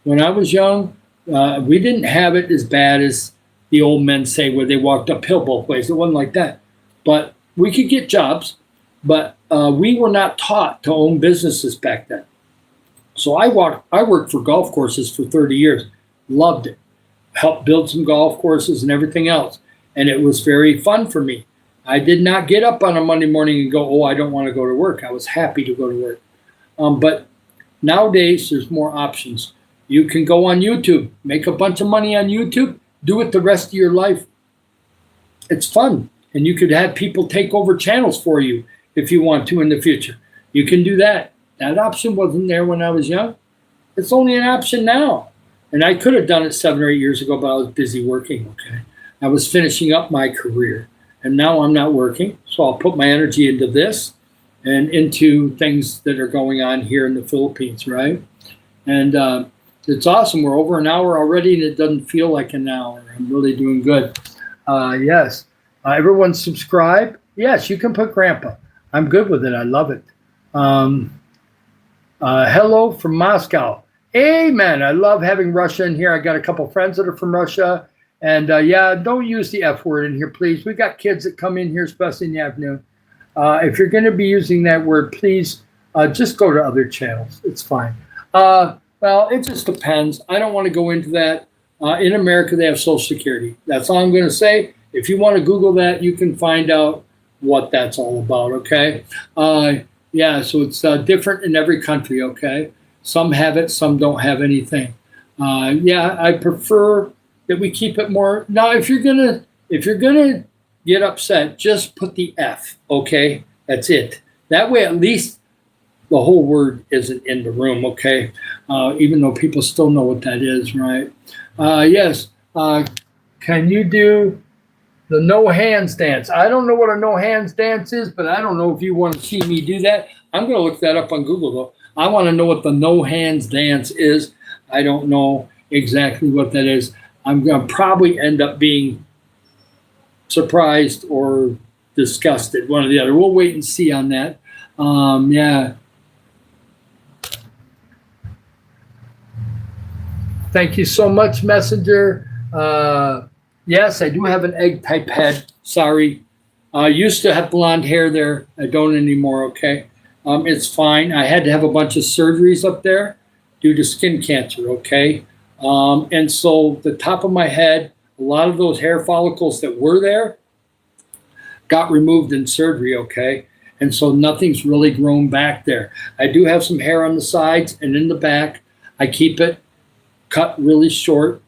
[SPEAKER 1] When I was young, we didn't have it as bad as the old men say where they walked uphill both ways. It wasn't like that. But we could get jobs, but we were not taught to own businesses back then. So I worked for golf courses for 30 years. Loved it. Helped build some golf courses and everything else. And it was very fun for me. I did not get up on a Monday morning and go, I don't want to go to work. I was happy to go to work. But nowadays, there's more options. You can go on YouTube, make a bunch of money on YouTube, do it the rest of your life. It's fun. And you could have people take over channels for you if you want to in the future. You can do that. That option wasn't there when I was young. It's only an option now. And I could have done it 7 or 8 years ago, but I was busy working, okay? I was finishing up my career. And now I'm not working, so I'll put my energy into this and into things that are going on here in the Philippines, right? And it's awesome. We're over an hour already, and it doesn't feel like an hour. I'm really doing good. Yes. Everyone subscribe. Yes, you can put Grandpa. I'm good with it. I love it. Hello from Moscow. Amen. I love having Russia in here. I got a couple friends that are from Russia. And don't use the F word in here, please. We got kids that come in here, especially in the afternoon. If you're going to be using that word, please just go to other channels. It's fine. Well, it just depends. I don't want to go into that. In America, they have Social Security. That's all I'm going to say. If you want to Google that, you can find out what that's all about, okay? So it's different in every country, okay? Some have it, some don't have anything. I prefer that we keep it more. Now, if you're gonna get upset, just put the F, okay? That's it. That way, at least the whole word isn't in the room, okay? Even though people still know what that is, right? Yes. Can you do The no hands dance. I don't know what a no hands dance is, but I don't know if you want to see me do that. I'm going to look that up on Google, though. I want to know what the no hands dance is. I don't know exactly what that is. I'm going to probably end up being surprised or disgusted, one or the other. We'll wait and see on that. Yeah. Thank you so much, Messenger. Yes, I do have an egg-type head. Sorry. I used to have blonde hair there. I don't anymore, okay? It's fine. I had to have a bunch of surgeries up there due to skin cancer, okay? And so the top of my head, a lot of those hair follicles that were there got removed in surgery, okay? And so nothing's really grown back there. I do have some hair on the sides and in the back. I keep it cut really short,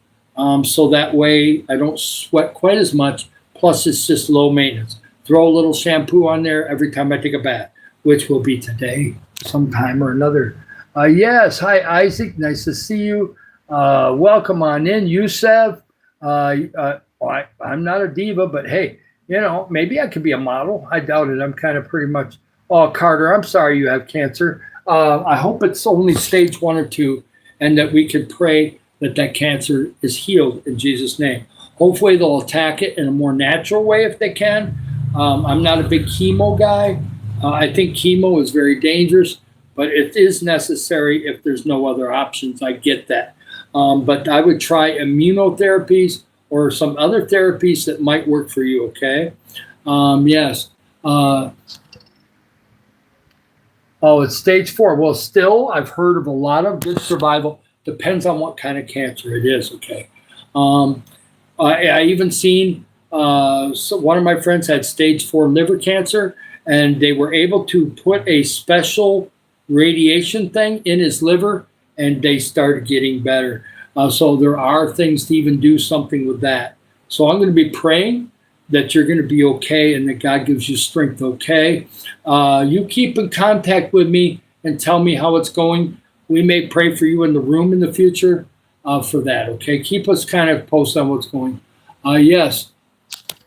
[SPEAKER 1] so that way I don't sweat quite as much. Plus, it's just low maintenance. Throw a little shampoo on there every time I take a bath, which will be today, sometime or another. Yes, hi Isaac, nice to see you. Welcome on in, Yusef. I'm not a diva, but hey, you know, maybe I could be a model. I doubt it. I'm kind of pretty much. Oh, Carter, I'm sorry you have cancer. I hope it's only stage 1 or 2. And that we could pray that that cancer is healed in Jesus' name. Hopefully they'll attack it in a more natural way if they can. I'm not a big chemo guy. I think chemo is very dangerous, but it is necessary if there's no other options. I get that. But I would try immunotherapies or some other therapies that might work for you, okay? Yes. Oh, it's stage 4. Well, still, I've heard of a lot of good survival. Depends on what kind of cancer it is, okay? I even seen one of my friends had stage 4 liver cancer, and they were able to put a special radiation thing in his liver, and they started getting better. So there are things to even do something with that. So I'm going to be praying that you're going to be okay and that God gives you strength, okay? You keep in contact with me and tell me how it's going. We may pray for you in the room in the future for that, okay? Keep us kind of posted on what's going on. Yes,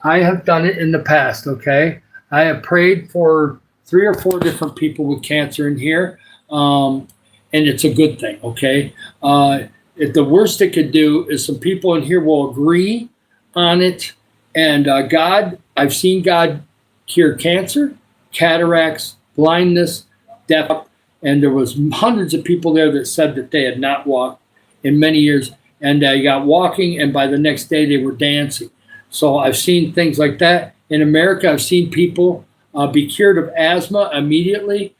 [SPEAKER 1] I have done it in the past, okay? I have prayed for 3 or 4 different people with cancer in here, and it's a good thing, okay? The worst it could do is some people in here will agree on it. And I've seen God cure cancer, cataracts, blindness, deaf, and there was hundreds of people there that said that they had not walked in many years, and they got walking, and by the next day they were dancing. So I've seen things like that. In America, I've seen people be cured of asthma immediately.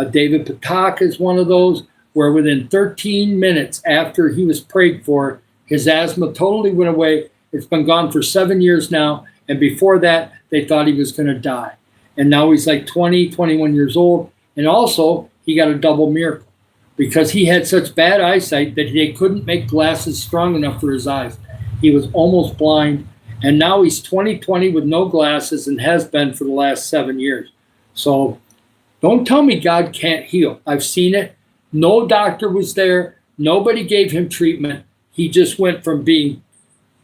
[SPEAKER 1] David Patak is one of those, where within 13 minutes after he was prayed for, his asthma totally went away. It's been gone for 7 years now. And before that, they thought he was going to die. And now he's like 20, 21 years old. And also, he got a double miracle because he had such bad eyesight that they couldn't make glasses strong enough for his eyes. He was almost blind. And now he's 20/20 with no glasses and has been for the last 7 years. So don't tell me God can't heal. I've seen it. No doctor was there. Nobody gave him treatment. He just went from being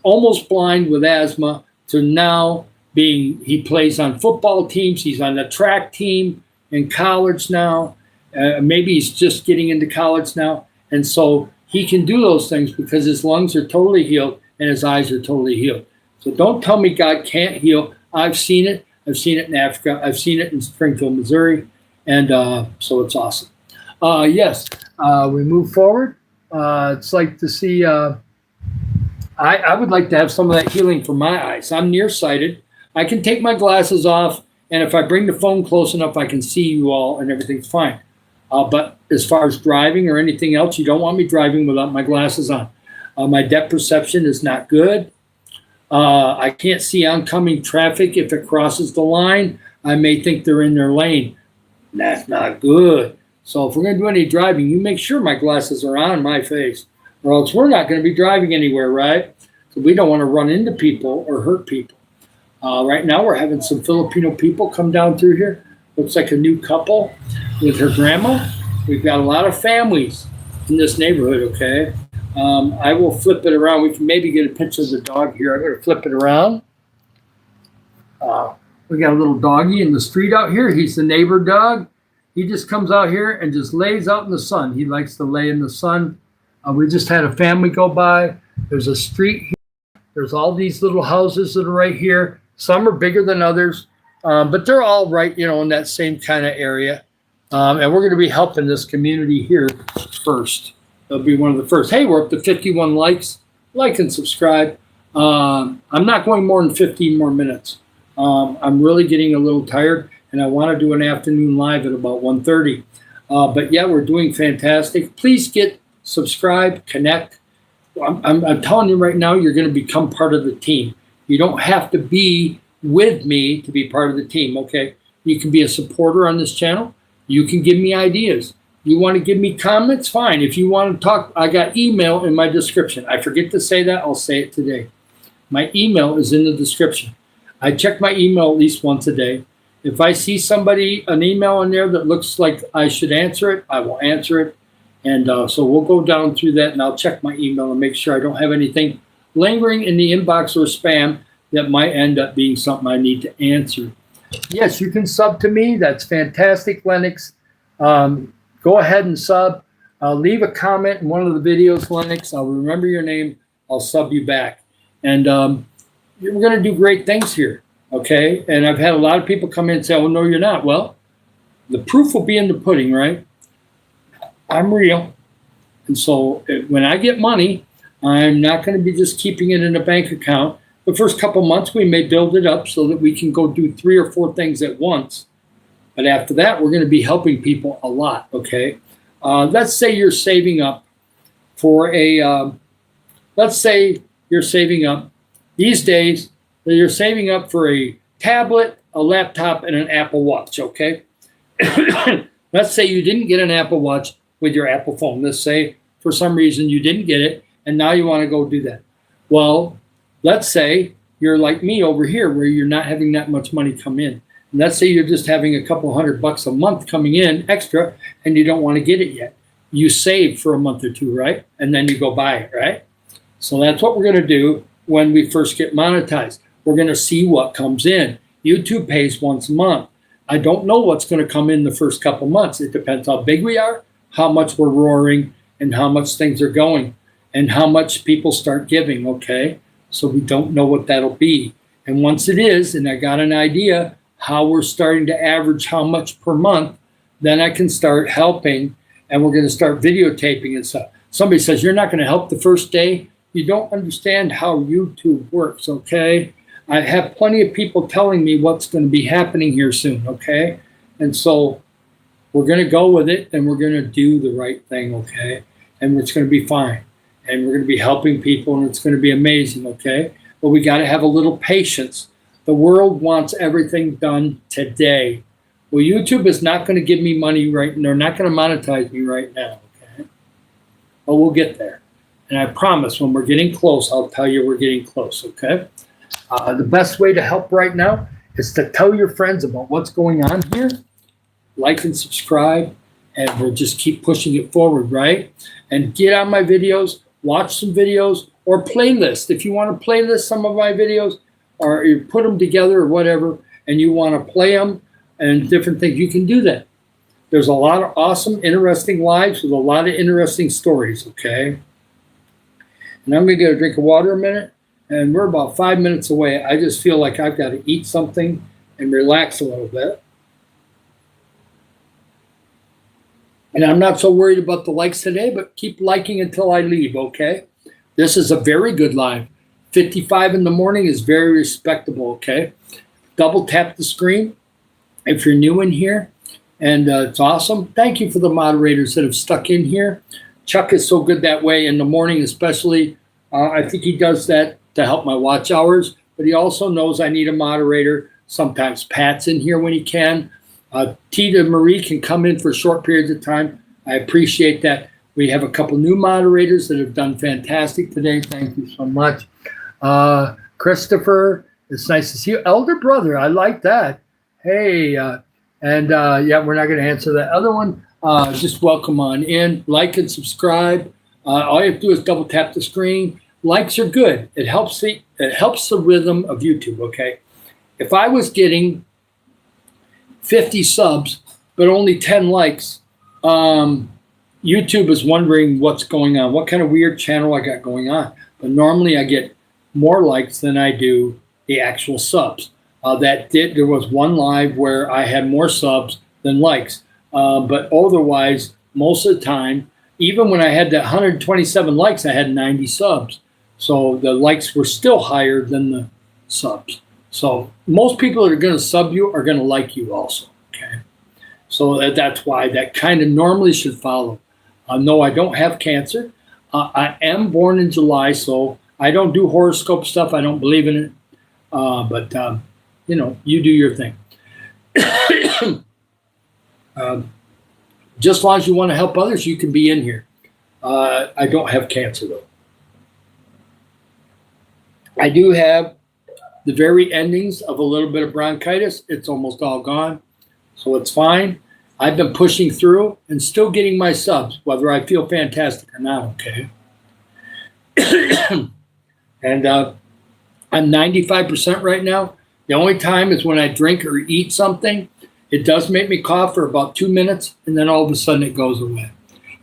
[SPEAKER 1] almost blind with asthma to now he plays on football teams. He's on the track team in college now. Maybe he's just getting into college now. And so he can do those things because his lungs are totally healed and his eyes are totally healed. So don't tell me God can't heal. I've seen it. I've seen it in Africa. I've seen it in Springfield, Missouri. And so it's awesome. Yes, we move forward. It's like to see, I would like to have some of that healing for my eyes. I'm nearsighted. I can take my glasses off, and if I bring the phone close enough, I can see you all, and everything's fine. But as far as driving or anything else, you don't want me driving without my glasses on. My depth perception is not good. I can't see oncoming traffic. If it crosses the line, I may think they're in their lane. That's not good. So if we're going to do any driving, you make sure my glasses are on my face, or else we're not going to be driving anywhere, right? So we don't want to run into people or hurt people. Right now we're having some Filipino people come down through here. Looks like a new couple with her grandma. We've got a lot of families in this neighborhood, okay? I will flip it around. We can maybe get a picture of the dog here. I'm going to flip it around. We got a little doggy in the street out here. He's the neighbor dog. He just comes out here and just lays out in the sun. He likes to lay in the sun. We just had a family go by. There's a street here. There's all these little houses that are right here. Some are bigger than others, but they're all right, in that same kind of area. And we're going to be helping this community here first. They'll be one of the first. Hey, we're up to 51 likes. Like and subscribe. I'm not going more than 15 more minutes. I'm really getting a little tired, and I want to do an afternoon live at about 1:30. But yeah, we're doing fantastic. Please subscribe, connect. I'm telling you right now, you're going to become part of the team. You don't have to be with me to be part of the team, okay? You can be a supporter on this channel. You can give me ideas. You want to give me comments? Fine. If you want to talk, I got email in my description. I forget to say that. I'll say it today. My email is in the description. I check my email at least once a day. If I see an email in there that looks like I should answer it, I will answer it. And so we'll go down through that, and I'll check my email and make sure I don't have anything lingering in the inbox or spam that might end up being something I need to answer. Yes, you can sub to me. That's fantastic, Lennox. Go ahead and sub. Leave a comment in one of the videos, Lennox. I'll remember your name. I'll sub you back. And we're going to do great things here, okay? And I've had a lot of people come in and say, oh, no, you're not. Well, the proof will be in the pudding, right? I'm real. And so when I get money, I'm not going to be just keeping it in a bank account. The first couple months, we may build it up so that we can go do 3 or 4 things at once. But after that, we're going to be helping people a lot, okay? Let's say you're saving up for let's say you're saving up these days, you're saving up for a tablet, a laptop, and an Apple Watch, okay? Let's say you didn't get an Apple Watch with your Apple phone. Let's say for some reason you didn't get it, and now you want to go do that. Well, let's say you're like me over here where you're not having that much money come in. And let's say you're just having a couple $100 a month coming in extra, and you don't want to get it yet. You save for a month or two, right? And then you go buy it, right? So that's what we're going to do when we first get monetized. We're going to see what comes in. YouTube pays once a month. I don't know what's going to come in the first couple months. It depends how big we are, how much we're roaring, and how much things are going, and how much people start giving, okay? So we don't know what that'll be. And once it is, and I got an idea how we're starting to average how much per month, then I can start helping, and we're going to start videotaping and stuff. Somebody says, you're not going to help the first day. You don't understand how YouTube works, okay? I have plenty of people telling me what's going to be happening here soon, okay? And so we're going to go with it, and we're going to do the right thing, okay? And it's going to be fine. And we're going to be helping people, and it's going to be amazing, okay? But we got to have a little patience. The world wants everything done today. Well, YouTube is not going to give me money they're not going to monetize me right now, okay? But we'll get there. And I promise when we're getting close, I'll tell you we're getting close, okay? The best way to help right now is to tell your friends about what's going on here. Like and subscribe, and we'll just keep pushing it forward, right? And get on my videos, watch some videos, or playlist. If you want to playlist some of my videos, or you put them together or whatever, and you want to play them and different things, you can do that. There's a lot of awesome, interesting lives with a lot of interesting stories, okay? And I'm going to get a drink of water a minute, and we're about 5 minutes away. I just feel like I've got to eat something and relax a little bit. And I'm not so worried about the likes today, but keep liking until I leave, okay? This is a very good live. 55 in the morning is very respectable, okay? Double tap the screen if you're new in here, and it's awesome. Thank you for the moderators that have stuck in here. Chuck is so good that way in the morning, especially. I think he does that to help my watch hours, but he also knows I need a moderator. Sometimes Pat's in here when he can. Tita Marie can come in for short periods of time. I appreciate that. We have a couple new moderators that have done fantastic today. Thank you so much. Christopher, it's nice to see you. Elder brother, I like that. Hey, yeah, we're not going to answer that other one. Just welcome on in. Like and subscribe. All you have to do is double tap the screen. Likes are good. It helps the rhythm of YouTube, okay? if I was getting 50 subs, but only 10 likes, YouTube is wondering what's going on, what kind of weird channel I got going on. But normally I get more likes than I do the actual subs. There was one live where I had more subs than likes. But otherwise, most of the time, even when I had that 127 likes, I had 90 subs. So the likes were still higher than the subs. So most people that are going to sub you are going to like you also. Okay. So that's why that kind of normally should follow. No, I don't have cancer. I am born in July, so I don't do horoscope stuff. I don't believe in it. But you do your thing. Just as long as you want to help others, you can be in here. I don't have cancer, though. I do have the very endings of a little bit of bronchitis. It's almost all gone, so it's fine. I've been pushing through and still getting my subs, whether I feel fantastic or not, okay? And I'm 95% right now. The only time is when I drink or eat something. It does make me cough for about 2 minutes, and then all of a sudden it goes away.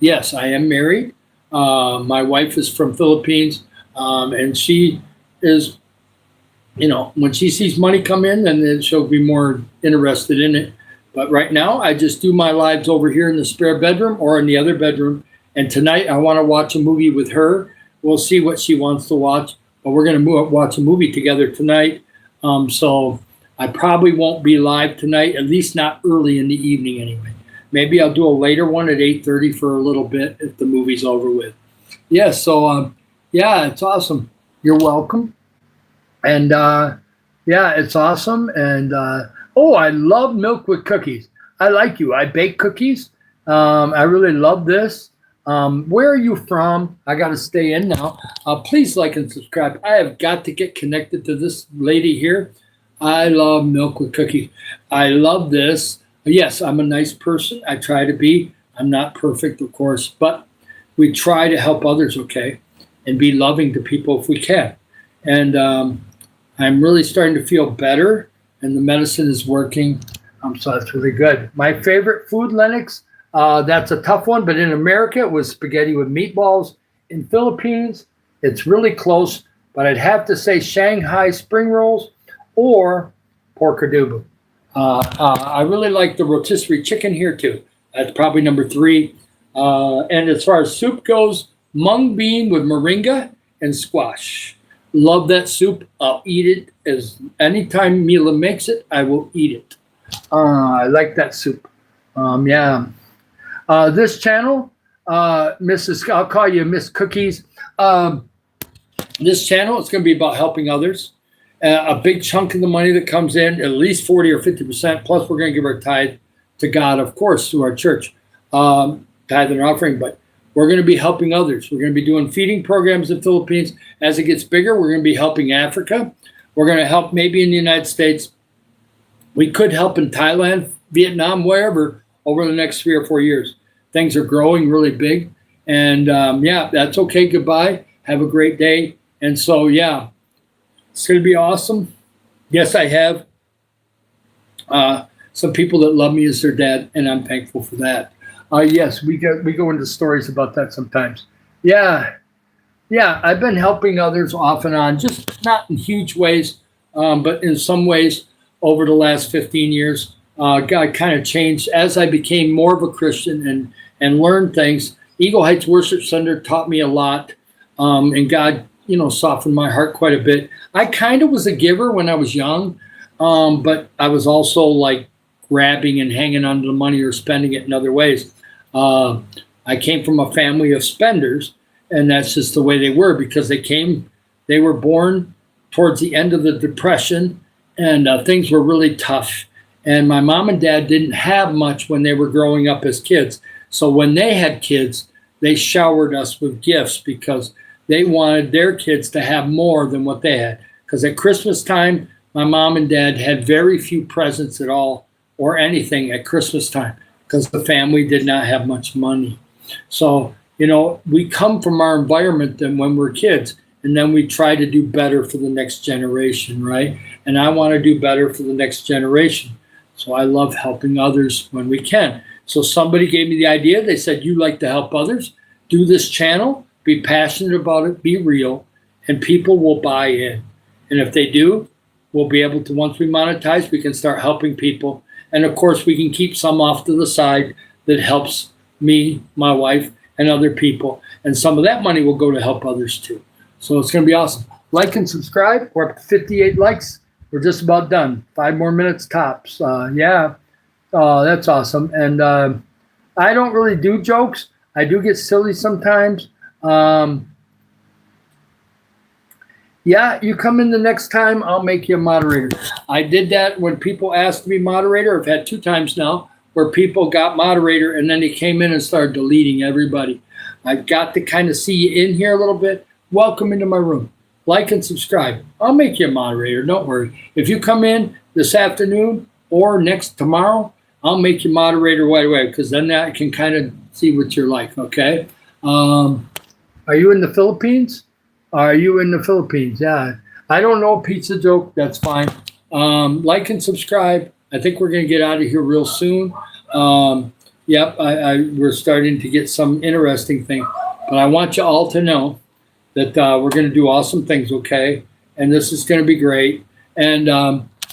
[SPEAKER 1] Yes, I am married. My wife is from Philippines, and she is, when she sees money come in, then she'll be more interested in it. But right now, I just do my lives over here in the spare bedroom or in the other bedroom. And tonight, I want to watch a movie with her. We'll see what she wants to watch. But we're going to watch a movie together tonight. So I probably won't be live tonight, at least not early in the evening anyway. Maybe I'll do a later one at 8:30 for a little bit if the movie's over with. Yeah, so, it's awesome. You're welcome. And, it's awesome. And, I love milk with cookies. I like you. I bake cookies. I really love this. Where are you from? I got to stay in now. Please like and subscribe. I have got to get connected to this lady here. I love milk with cookies. I love this. Yes, I'm a nice person. I try to be. I'm not perfect, of course, but we try to help others, okay, and be loving to people if we can. And I'm really starting to feel better, and the medicine is working. So that's really good. My favorite food, Lennox, that's a tough one, but in America, it was spaghetti with meatballs. In Philippines, it's really close, but I'd have to say Shanghai spring rolls or pork adobo. I really like the rotisserie chicken here, too. That's probably number 3. And as far as soup goes, mung bean with moringa and squash. Love that soup. I'll eat it anytime Mila makes it, I will eat it. I like that soup. This channel, I'll call you Miss Cookies. This channel is going to be about helping others. A big chunk of the money that comes in, at least 40 or 50%, plus we're going to give our tithe to God, of course, through our church, tithe and offering, but we're going to be helping others. We're going to be doing feeding programs in the Philippines. As it gets bigger, we're going to be helping Africa. We're going to help maybe in the United States. We could help in Thailand, Vietnam, wherever, over the next 3 or 4 years. Things are growing really big. And that's okay. Goodbye. Have a great day. And so, it's going to be awesome. Yes, I have some people that love me as their dad, and I'm thankful for that. Yes, we go into stories about that sometimes. Yeah, I've been helping others off and on, just not in huge ways, but in some ways over the last 15 years. God kind of changed as I became more of a Christian and learned things. Eagle Heights Worship Center taught me a lot, and God, softened my heart quite a bit. I kind of was a giver when I was young, but I was also like grabbing and hanging onto the money or spending it in other ways. I came from a family of spenders, and that's just the way they were because they were born towards the end of the Depression, and things were really tough. And my mom and dad didn't have much when they were growing up as kids. So when they had kids, they showered us with gifts because they wanted their kids to have more than what they had. Because at Christmas time, my mom and dad had very few presents at all or anything at Christmas time because the family did not have much money. So, we come from our environment than when we're kids. and then we try to do better for the next generation, right? And I want to do better for the next generation. So I love helping others when we can. So somebody gave me the idea. They said, you like to help others, do this channel, be passionate about it, be real, and people will buy in. And if they do, we'll be able to, once we monetize, we can start helping people. And of course, we can keep some off to the side that helps me, my wife, and other people. And some of that money will go to help others too. So it's going to be awesome. Like and subscribe. We're up to 58 likes. We're just about done. 5 more minutes tops. That's awesome. And I don't really do jokes. I do get silly sometimes. Yeah, you come in the next time, I'll make you a moderator. I did that when people asked to be moderator. I've had 2 times now where people got moderator and then they came in and started deleting everybody. I've got to kind of see you in here a little bit. Welcome into my room. Like and subscribe. I'll make you a moderator. Don't worry. If you come in this afternoon or tomorrow, I'll make you moderator right away, because then I can kind of see what you're like, okay? Are you in the Philippines? Are you in the Philippines? Yeah. I don't know a pizza joke. That's fine. Like and subscribe. I think we're going to get out of here real soon. Yep, we're starting to get some interesting things. But I want you all to know that we're going to do awesome things, okay? And this is going to be great. And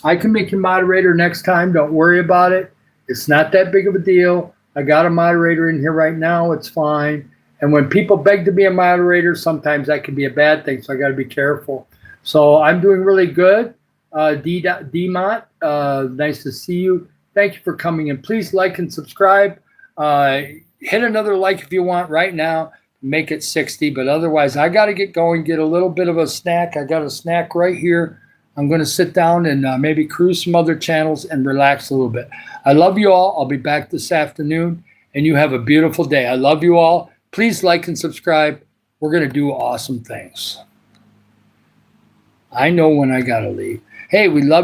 [SPEAKER 1] I can make you moderator next time. Don't worry about it. It's not that big of a deal. I got a moderator in here right now. It's fine. And when people beg to be a moderator, sometimes that can be a bad thing, so I got to be careful. So I'm doing really good. D-Mont, nice to see you. Thank you for coming in. Please like and subscribe. Hit another like if you want right now. Make it 60, but otherwise I got to get going, get a little bit of a snack. I got a snack right here. I'm going to sit down and maybe cruise some other channels and relax a little bit. I love you all. I'll be back this afternoon, and you have a beautiful day. I love you all. Please like and subscribe. We're going to do awesome things. I know when I got to leave. Hey, we love